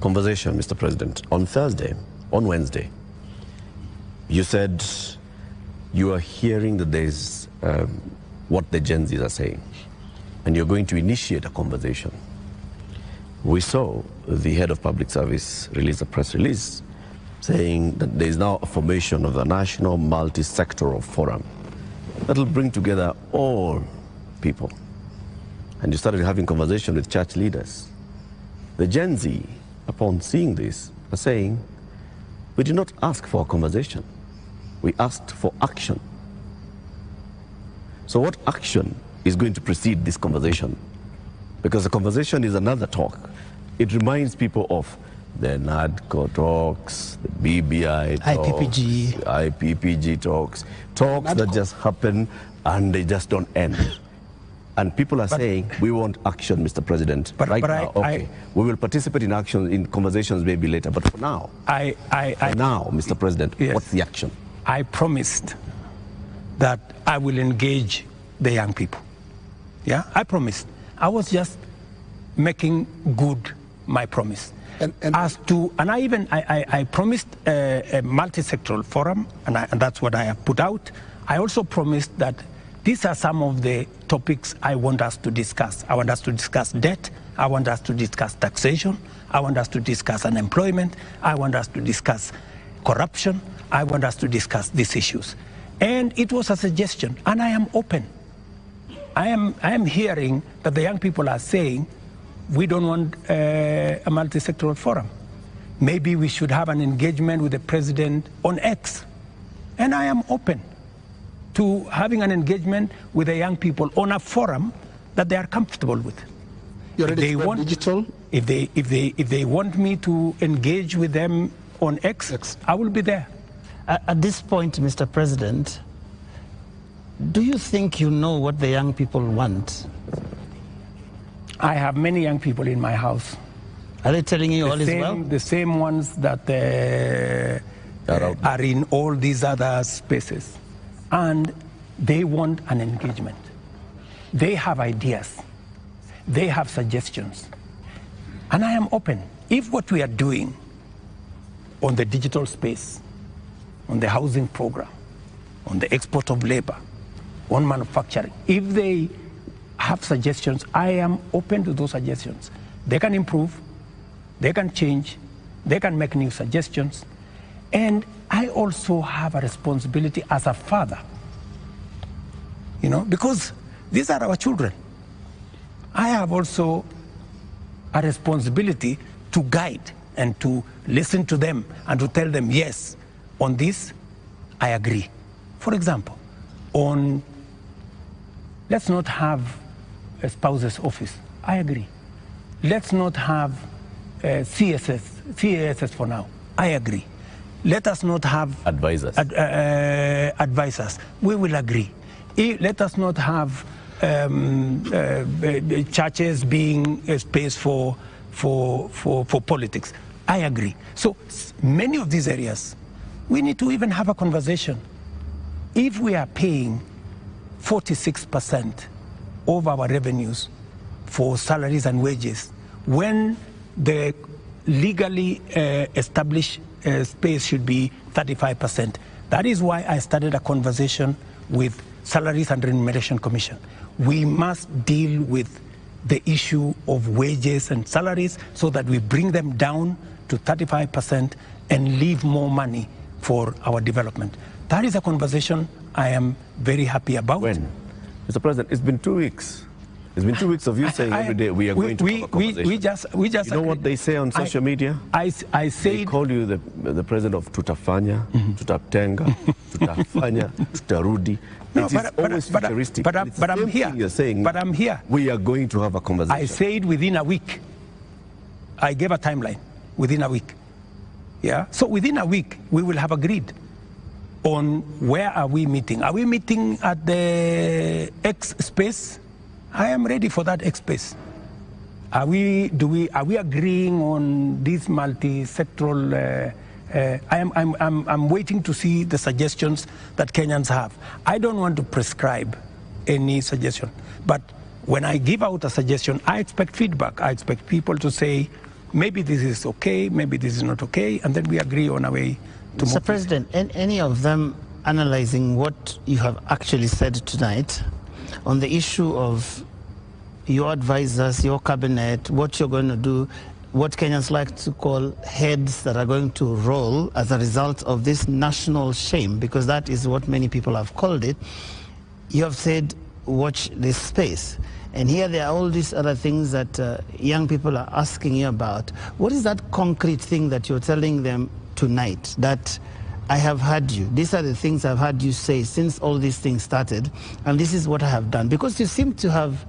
Conversation, Mr. President. On Wednesday, you said you are hearing that there's what the Gen Zs are saying, and you're going to initiate a conversation. We saw the head of public service release a press release saying that there is now a formation of a national multi-sectoral forum that will bring together all people. And you started having conversation with church leaders. The Gen Z, upon seeing this, are saying, we did not ask for a conversation. We asked for action. So what action is going to precede this conversation? Because the conversation is another talk. It reminds people of the NADCO talks, the BBI talks, IPPG talks that just happen and they just don't end. And people are saying, we want action, Mr. President, right now. We will participate in action, in conversations maybe later, but for now, Mr. President, yes, what's the action? I promised that I will engage the young people. Yeah, I promised. I was just making good my promise. And I promised a multi-sectoral forum, and that's what I have put out. I also promised that these are some of the topics I want us to discuss. I want us to discuss debt. I want us to discuss taxation. I want us to discuss unemployment. I want us to discuss corruption. I want us to discuss these issues. And it was a suggestion, and I am open. I am hearing that the young people are saying, we don't want a multi-sectoral forum. Maybe we should have an engagement with the president on X. And I am open to having an engagement with the young people on a forum that they are comfortable with. You're ready to digital? If they want me to engage with them on X, I will be there. At this point, Mr. President, do you think you know what the young people want? I have many young people in my house. Are they telling you all is well? The same ones that are in all these other spaces. And they want an engagement. They have ideas. They have suggestions. And I am open. If what we are doing on the digital space, on the housing program, on the export of labor, on manufacturing, if they have suggestions, I am open to those suggestions. They can improve, they can change, they can make new suggestions. And I also have a responsibility as a father, you know, because these are our children. I have also a responsibility to guide and to listen to them and to tell them, yes, on this, I agree. For example, on, let's not have a spouse's office. I agree. Let's not have CASS for now. I agree. Let us not have advisors. Advisors. We will agree. Let us not have churches being a space for politics. I agree. So many of these areas, we need to even have a conversation. If we are paying 46% of our revenues for salaries and wages, when the legally established space should be 35%. That is why I started a conversation with Salaries and Remuneration Commission. We must deal with the issue of wages and salaries so that we bring them down to 35% and leave more money for our development. That is a conversation I am very happy about. When? Mr. President, it's been 2 weeks. It's been 2 weeks of you saying every day we are going to have a conversation. We just you know what they say on social media? I say they call you the president of tutafanya, tutatenga, tutafanya, tutarudi. No, it is always futuristic. But I'm here. You're saying, but I'm here. We are going to have a conversation. I said within a week. I gave a timeline. Within a week. Yeah. So within a week, we will have agreed on where are we meeting. Are we meeting at the X space? I am ready for that X space. Are we agreeing on this multi-sectoral? I'm waiting to see the suggestions that Kenyans have. I don't want to prescribe any suggestion, but when I give out a suggestion, I expect feedback. I expect people to say, maybe this is okay, maybe this is not okay, and then we agree on a way to move. Mr. President, any of them analyzing what you have actually said tonight on the issue of your advisors, your cabinet, what you're going to do, what Kenyans like to call heads that are going to roll as a result of this national shame, because that is what many people have called it. You have said, watch this space. And here there are all these other things that young people are asking you about. What is that concrete thing that you're telling them tonight that I have heard you? These are the things I've heard you say since all these things started, and this is what I have done. Because you seem to have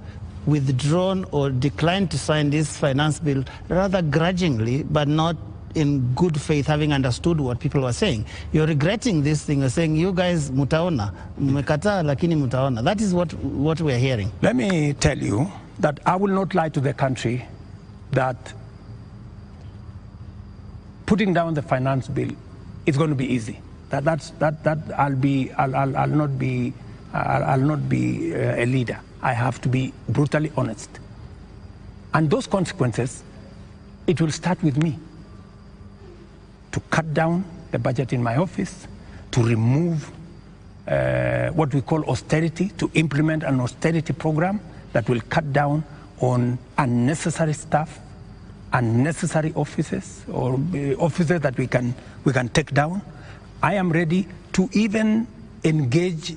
withdrawn or declined to sign this finance bill rather grudgingly, but not in good faith, having understood what people were saying. You're regretting this thing. You're saying, you guys, mutaona, mmekataa lakini mutaona. That is what we're hearing. Let me tell you that I will not lie to the country that putting down the finance bill is going to be easy. I'll not be a leader. I have to be brutally honest. And those consequences, it will start with me. To cut down the budget in my office, to remove what we call austerity, to implement an austerity program that will cut down on unnecessary stuff, unnecessary offices, or offices that we can take down. I am ready to even engage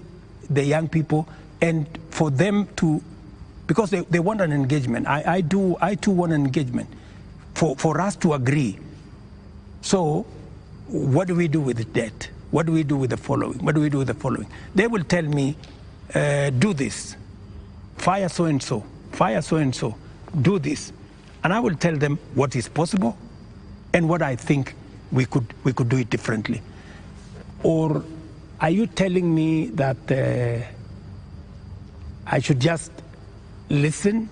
the young people and for them to, because they want an engagement. I too want an engagement for us to agree. So what do we do with the debt? What do we do with the following? What do we do with the following? They will tell me, do this, fire so-and-so, fire so-and-so, do this. And I will tell them what is possible and what I think we could do it differently. Or are you telling me that I should just listen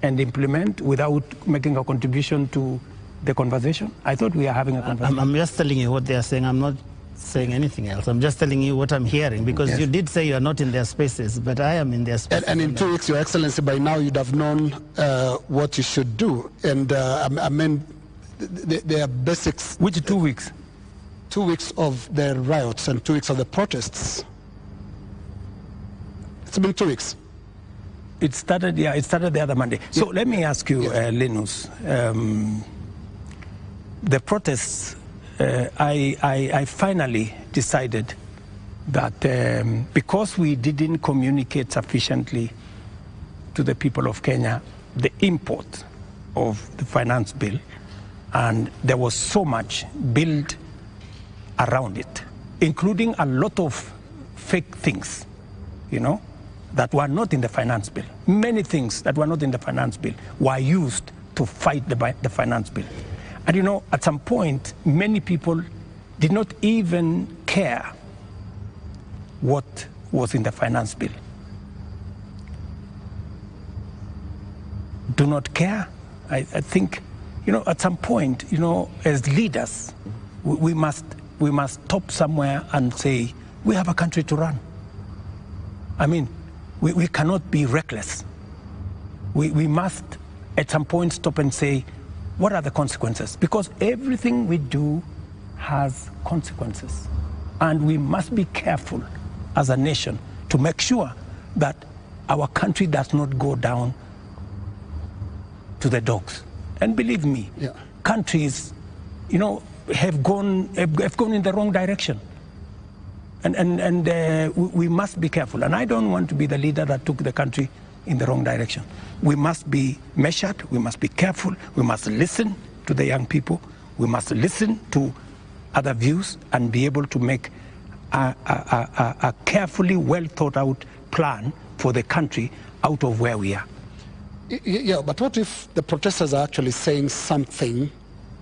and implement without making a contribution to the conversation? I thought we are having a conversation. I'm just telling you what they are saying. I'm not saying anything else. I'm just telling you what I'm hearing, because yes, you did say you are not in their spaces, but I am in their spaces. And in 2 weeks, Your Excellency, by now you'd have known what you should do. And I mean, there are basics. Which 2 weeks? 2 weeks of the riots and 2 weeks of the protests. It's been 2 weeks. It started the other Monday. So let me ask you, Linus, the protests, I finally decided that because we didn't communicate sufficiently to the people of Kenya the import of the finance bill, and there was so much built around it, including a lot of fake things, you know, that were not in the finance bill. Many things that were not in the finance bill were used to fight the finance bill. And you know, at some point, many people did not even care what was in the finance bill. Do not care. I think, you know, at some point, you know, as leaders, we must stop somewhere and say, we have a country to run. I mean, we cannot be reckless. We must, at some point, stop and say, what are the consequences? Because everything we do has consequences. And we must be careful as a nation to make sure that our country does not go down to the dogs. And believe me, countries, you know, have gone in the wrong direction. And we must be careful. And I don't want to be the leader that took the country in the wrong direction. We must be measured, we must be careful, we must listen to the young people, we must listen to other views and be able to make a carefully well thought out plan for the country out of where we are. Yeah, but what if the protesters are actually saying something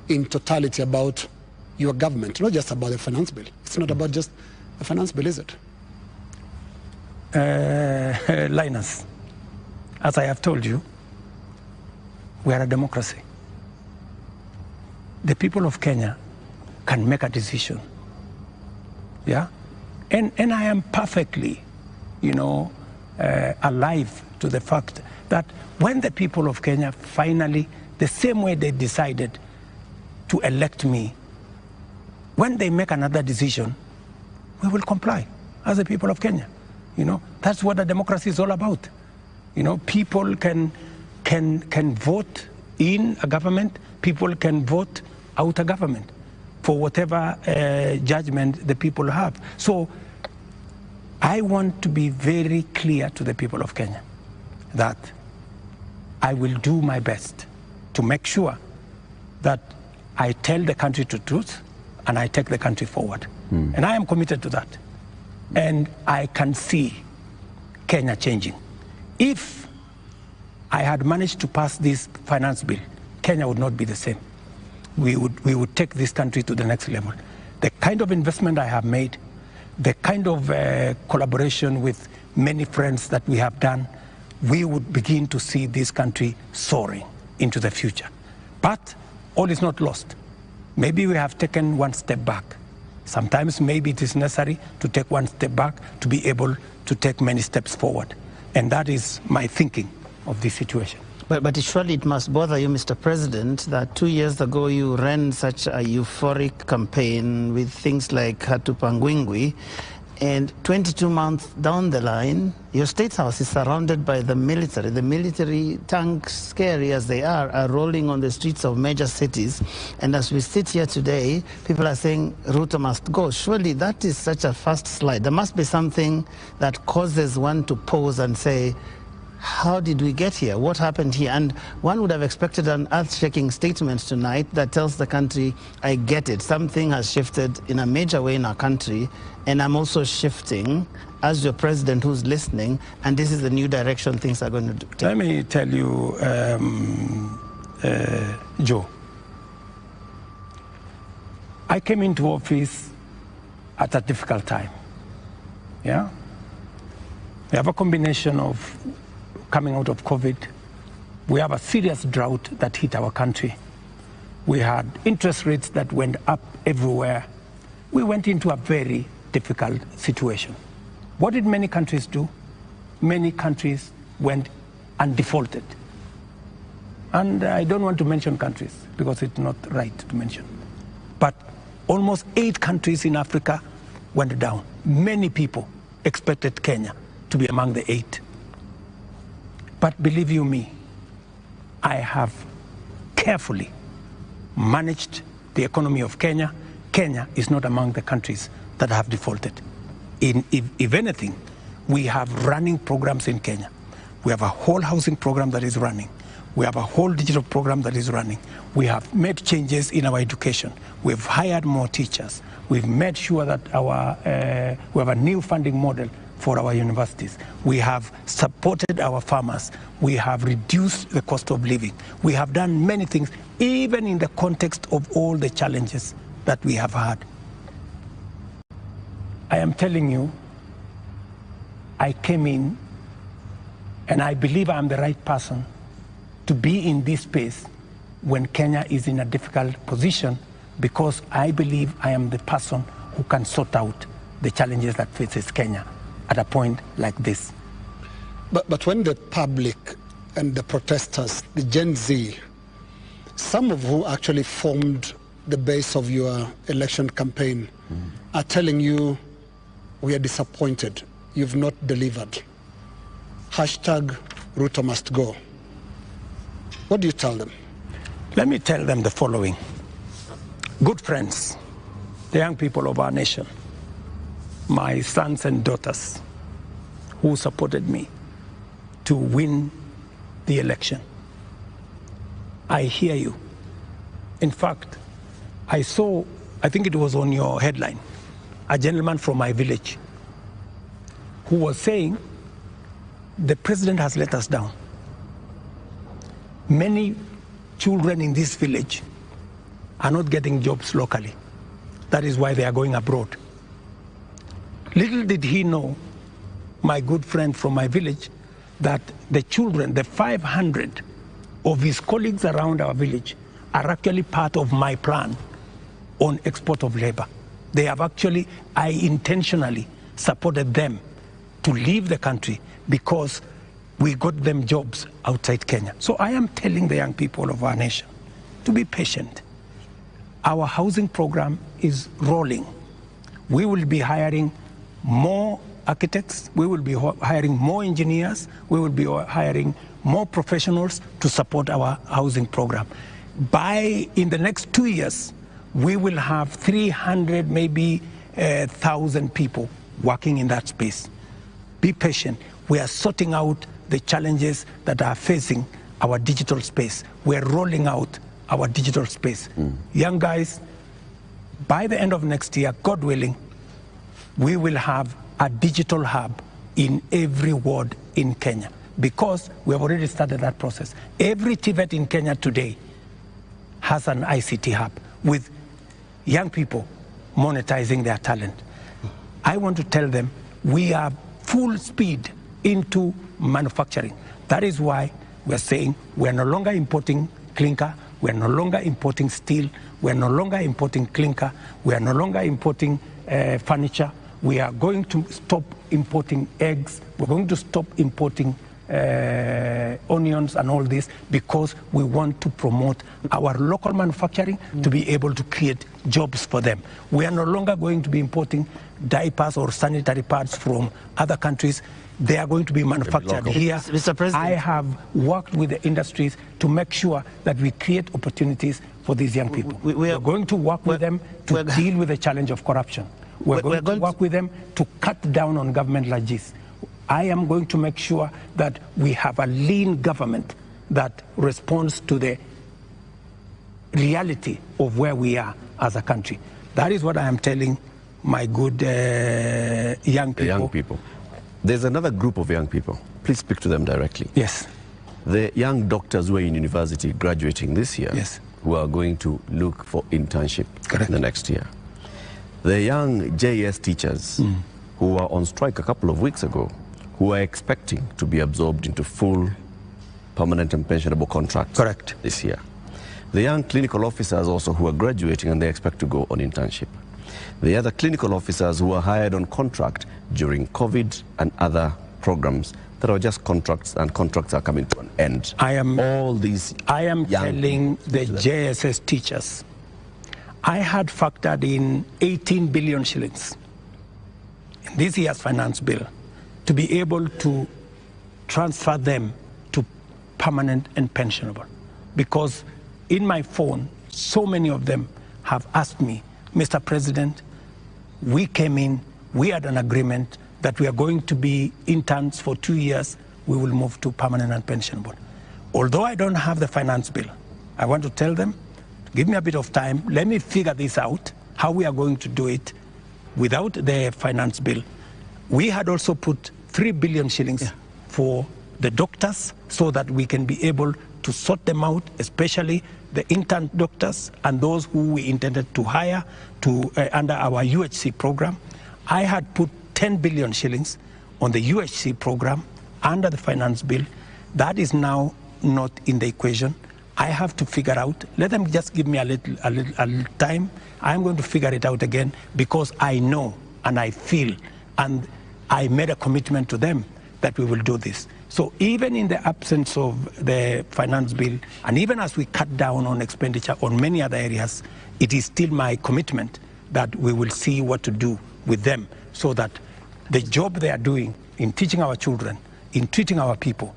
in totality about your government, not just about the finance bill? It's not about just the finance bill, is it? Linus, as I have told you, we are a democracy. The people of Kenya can make a decision. Yeah? And I am perfectly, you know, alive to the fact that when the people of Kenya finally, the same way they decided to elect me, when they make another decision, we will comply as the people of Kenya. You know, that's what a democracy is all about. You know, people can vote in a government, people can vote out a government for whatever judgment the people have. So I want to be very clear to the people of Kenya that I will do my best to make sure that I tell the country the truth and I take the country forward. And I am committed to that. And I can see Kenya changing. If I had managed to pass this finance bill, Kenya would not be the same. We would take this country to the next level. The kind of investment I have made, the kind of collaboration with many friends that we have done, we would begin to see this country soaring into the future. But all is not lost. Maybe we have taken one step back. Sometimes maybe it is necessary to take one step back to be able to take many steps forward. And that is my thinking of this situation. But surely it must bother you, Mr. President, that 2 years ago you ran such a euphoric campaign with things like Hatupangwingwi, and 22 months down the line, your State House is surrounded by the military. The military tanks, scary as they are rolling on the streets of major cities. And as we sit here today, people are saying Ruto must go. Surely that is such a fast slide. There must be something that causes one to pause and say, how did we get here? What happened here? And one would have expected an earth-shaking statement tonight that tells the country, I get it. Something has shifted in a major way in our country, and I'm also shifting as your president who's listening, and this is the new direction things are going to take. Let me tell you, Joe, I came into office at a difficult time. Yeah? We have a combination of coming out of COVID. We have a serious drought that hit our country. We had interest rates that went up everywhere. We went into a very difficult situation. What did many countries do? Many countries went and defaulted. And I don't want to mention countries because it's not right to mention. But almost 8 countries in Africa went down. Many people expected Kenya to be among the 8. But believe you me, I have carefully managed the economy of Kenya. Kenya is not among the countries that have defaulted. If anything, we have running programs in Kenya. We have a whole housing program that is running. We have a whole digital program that is running. We have made changes in our education. We've hired more teachers. We've made sure that we have a new funding model for our universities. We have supported our farmers. We have reduced the cost of living. We have done many things, even in the context of all the challenges that we have had. I am telling you, I came in and I believe I am the right person to be in this space when Kenya is in a difficult position, because I believe I am the person who can sort out the challenges that faces Kenya at a point like this. But when the public and the protesters, the Gen Z, some of who actually formed the base of your election campaign, are telling you, we are disappointed, you've not delivered. Hashtag Ruto must go. What do you tell them? Let me tell them the following. Good friends, the young people of our nation, my sons and daughters who supported me to win the election. I hear you. In fact, I saw, I think it was on your headline, a gentleman from my village who was saying, the president has let us down. Many children in this village are not getting jobs locally. That is why they are going abroad. Little did he know, my good friend from my village, that the children, the 500 of his colleagues around our village, are actually part of my plan on export of labor. They have actually, I intentionally supported them to leave the country because we got them jobs outside Kenya. So I am telling the young people of our nation to be patient. Our housing program is rolling. We will be hiring more architects, we will be hiring more engineers, we will be hiring more professionals to support our housing program. In the next 2 years, we will have 300, maybe 1,000 people working in that space. Be patient. We are sorting out the challenges that are facing our digital space. We are rolling out our digital space. Young guys, by the end of next year, God willing, we will have a digital hub in every ward in Kenya. because we have already started that process. Every TVET in Kenya today has an ICT hub with young people monetizing their talent. I want to tell them we are full speed into manufacturing. That is why we're saying we're no longer importing clinker, we're no longer importing steel, we're no longer importing clinker, we are no longer importing furniture. We are going to stop importing eggs, we're going to stop importing onions and all this, because we want to promote our local manufacturing to be able to create jobs for them. We are no longer going to be importing diapers or sanitary pads from other countries. They are going to be manufactured here. Mr. President, I have worked with the industries to make sure that we create opportunities for these young people. We're going to work with them to deal with the challenge of corruption. We're going to work with them to cut down on government like this. I am going to make sure that we have a lean government that responds to the reality of where we are as a country. That is what I am telling my good young people. The young people. There's another group of young people. Please speak to them directly. Yes. The young doctors who are in university graduating this year, yes, who are going to look for internship correct, the next year. The young JS teachers who were on strike a couple of weeks ago, who are expecting to be absorbed into full permanent and pensionable contracts correct this year. The young clinical officers also who are graduating and they expect to go on internship. The other clinical officers who are hired on contract during COVID and other programs that are just contracts, and contracts are coming to an end. I am telling the JSS teachers, I had factored in 18 billion shillings in this year's finance bill to be able to transfer them to permanent and pensionable. Because in my phone, so many of them have asked me, Mr. President, we came in, we had an agreement that we are going to be interns for 2 years, we will move to permanent and pensionable. Although I don't have the finance bill, I want to tell them, give me a bit of time, let me figure this out, how we are going to do it without the finance bill. We had also put 3 billion shillings for the doctors so that we can be able to sort them out, especially the intern doctors and those who we intended to hire to under our UHC program. I had put 10 billion shillings on the UHC program under the finance bill. That is now not in the equation. I have to figure out, let them just give me a little time. I'm going to figure it out again, because I know and I feel and I made a commitment to them that we will do this. So even in the absence of the finance bill, and even as we cut down on expenditure on many other areas, it is still my commitment that we will see what to do with them so that the job they are doing in teaching our children, in treating our people,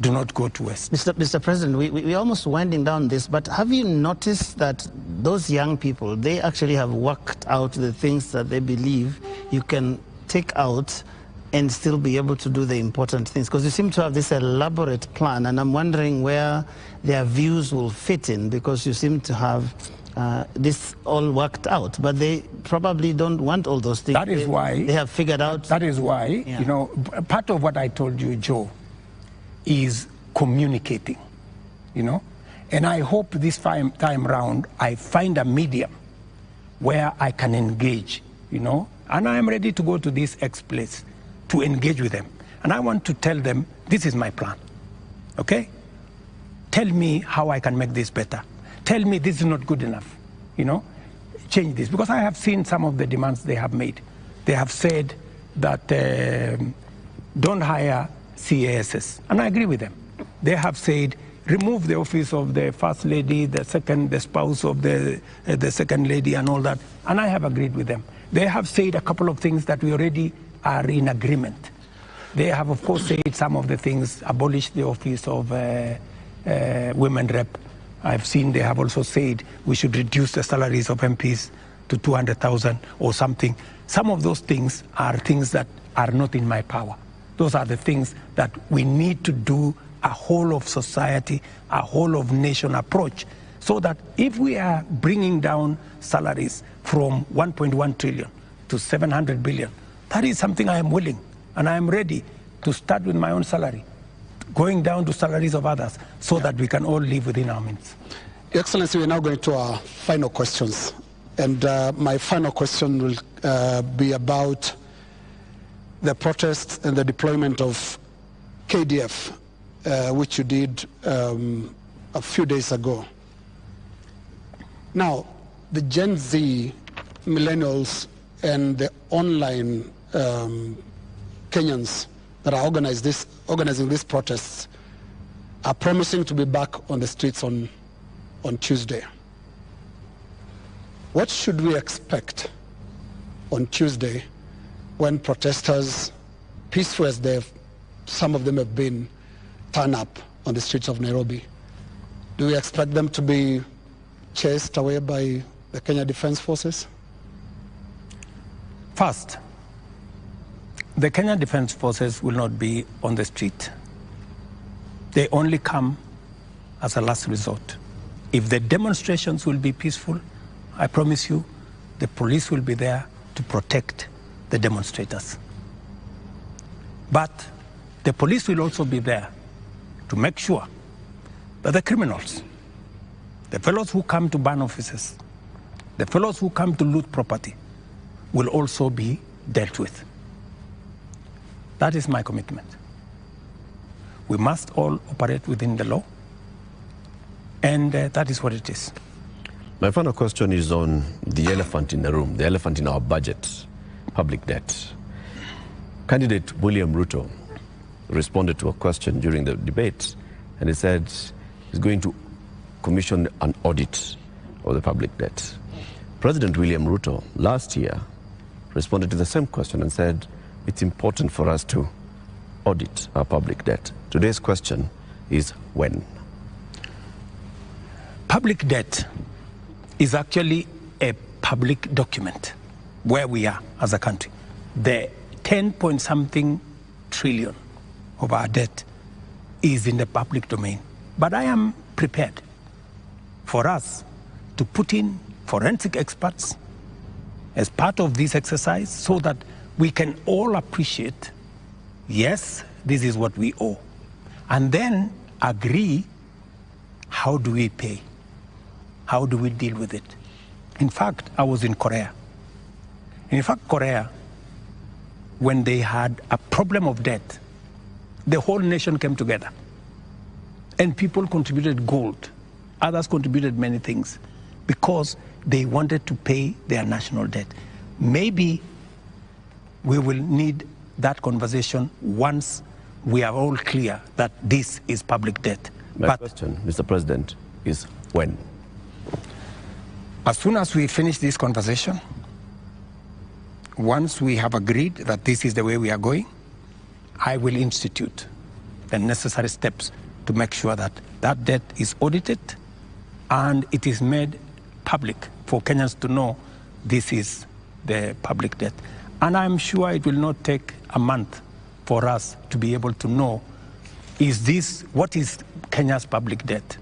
do not go to waste. Mr. President, we're almost winding down this, but have you noticed that those young people, they actually have worked out the things that they believe you can take out and still be able to do the important things? Because you seem to have this elaborate plan, and I'm wondering where their views will fit in, because you seem to have this all worked out, but they probably don't want all those things. That is why they have figured out. That is why, you know, part of what I told you, Joe, is communicating, you know, and I hope this time round I find a medium where I can engage, you know, and I am ready to go to this X place to engage with them. And I want to tell them, this is my plan, okay? Tell me how I can make this better. Tell me this is not good enough, you know? Change this. Because I have seen some of the demands they have made. They have said that don't hire CASs, and I agree with them. They have said, remove the office of the first lady, the spouse of the second lady and all that, and I have agreed with them. They have said a couple of things that we already are in agreement. They have, of course, said some of the things, abolish the office of women rep. I've seen they have also said we should reduce the salaries of MPs to 200,000 or something. Some of those things are things that are not in my power. Those are the things that we need to do a whole of society, a whole of nation approach, so that if we are bringing down salaries from 1.1 trillion to 700 billion, that is something I am willing and I am ready to start with my own salary, going down to salaries of others, so that we can all live within our means. Your Excellency, we're now going to our final questions. And my final question will be about the protests and the deployment of KDF, which you did a few days ago. Now, the Gen Z, millennials, and the online Kenyans that are organizing these protests are promising to be back on the streets on Tuesday. What should we expect on Tuesday when protesters, peaceful as some of them have been, turn up on the streets of Nairobi? Do we expect them to be chased away by the Kenya Defense Forces? First, the Kenya Defense Forces will not be on the street. They only come as a last resort. If the demonstrations will be peaceful, I promise you, the police will be there to protect the demonstrators. But the police will also be there to make sure that the criminals, the fellows who come to burn offices, the fellows who come to loot property, will also be dealt with. That is my commitment. We must all operate within the law, and that is what it is. My final question is on the elephant in the room, the elephant in our budget, public debt. Candidate William Ruto responded to a question during the debate, and he said he's going to commission an audit of the public debt. President William Ruto last year responded to the same question and said it's important for us to audit our public debt. Today's question is when? Public debt is actually a public document where we are as a country. The 10-point-something trillion of our debt is in the public domain. But I am prepared for us to put in forensic experts as part of this exercise so that we can all appreciate, yes, this is what we owe, and then agree, how do we pay? How do we deal with it? In fact, I was in Korea. In fact, Korea, when they had a problem of debt, the whole nation came together. And people contributed gold. Others contributed many things because they wanted to pay their national debt. Maybe we will need that conversation once we are all clear that this is public debt. My question, Mr. President, is when? As soon as we finish this conversation, once we have agreed that this is the way we are going, I will institute the necessary steps to make sure that that debt is audited and it is made public for Kenyans to know this is the public debt. And I'm sure it will not take a month for us to be able to know, what is Kenya's public debt?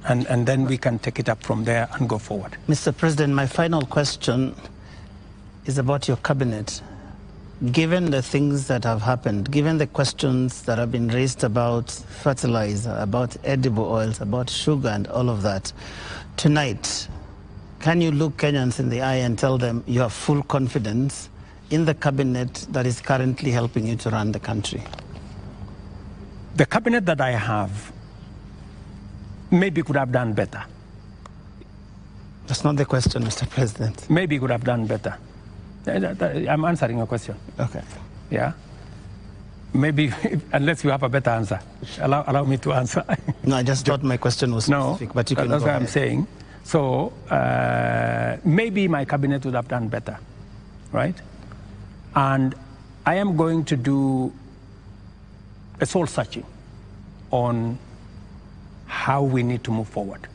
And then we can take it up from there and go forward. Mr. President, my final question is about your cabinet. Given the things that have happened, given the questions that have been raised about fertilizer, about edible oils, about sugar and all of that, tonight, can you look Kenyans in the eye and tell them you have full confidence in the cabinet that is currently helping you to run the country? The cabinet that I have maybe could have done better. That's not the question, Mr. President. Maybe could have done better. I'm answering your question. Okay. Yeah? Maybe, unless you have a better answer, allow me to answer. No, I just thought my question was specific, but you can that's go what ahead. I'm saying. So, maybe my cabinet would have done better, right? And I am going to do a soul searching on how we need to move forward.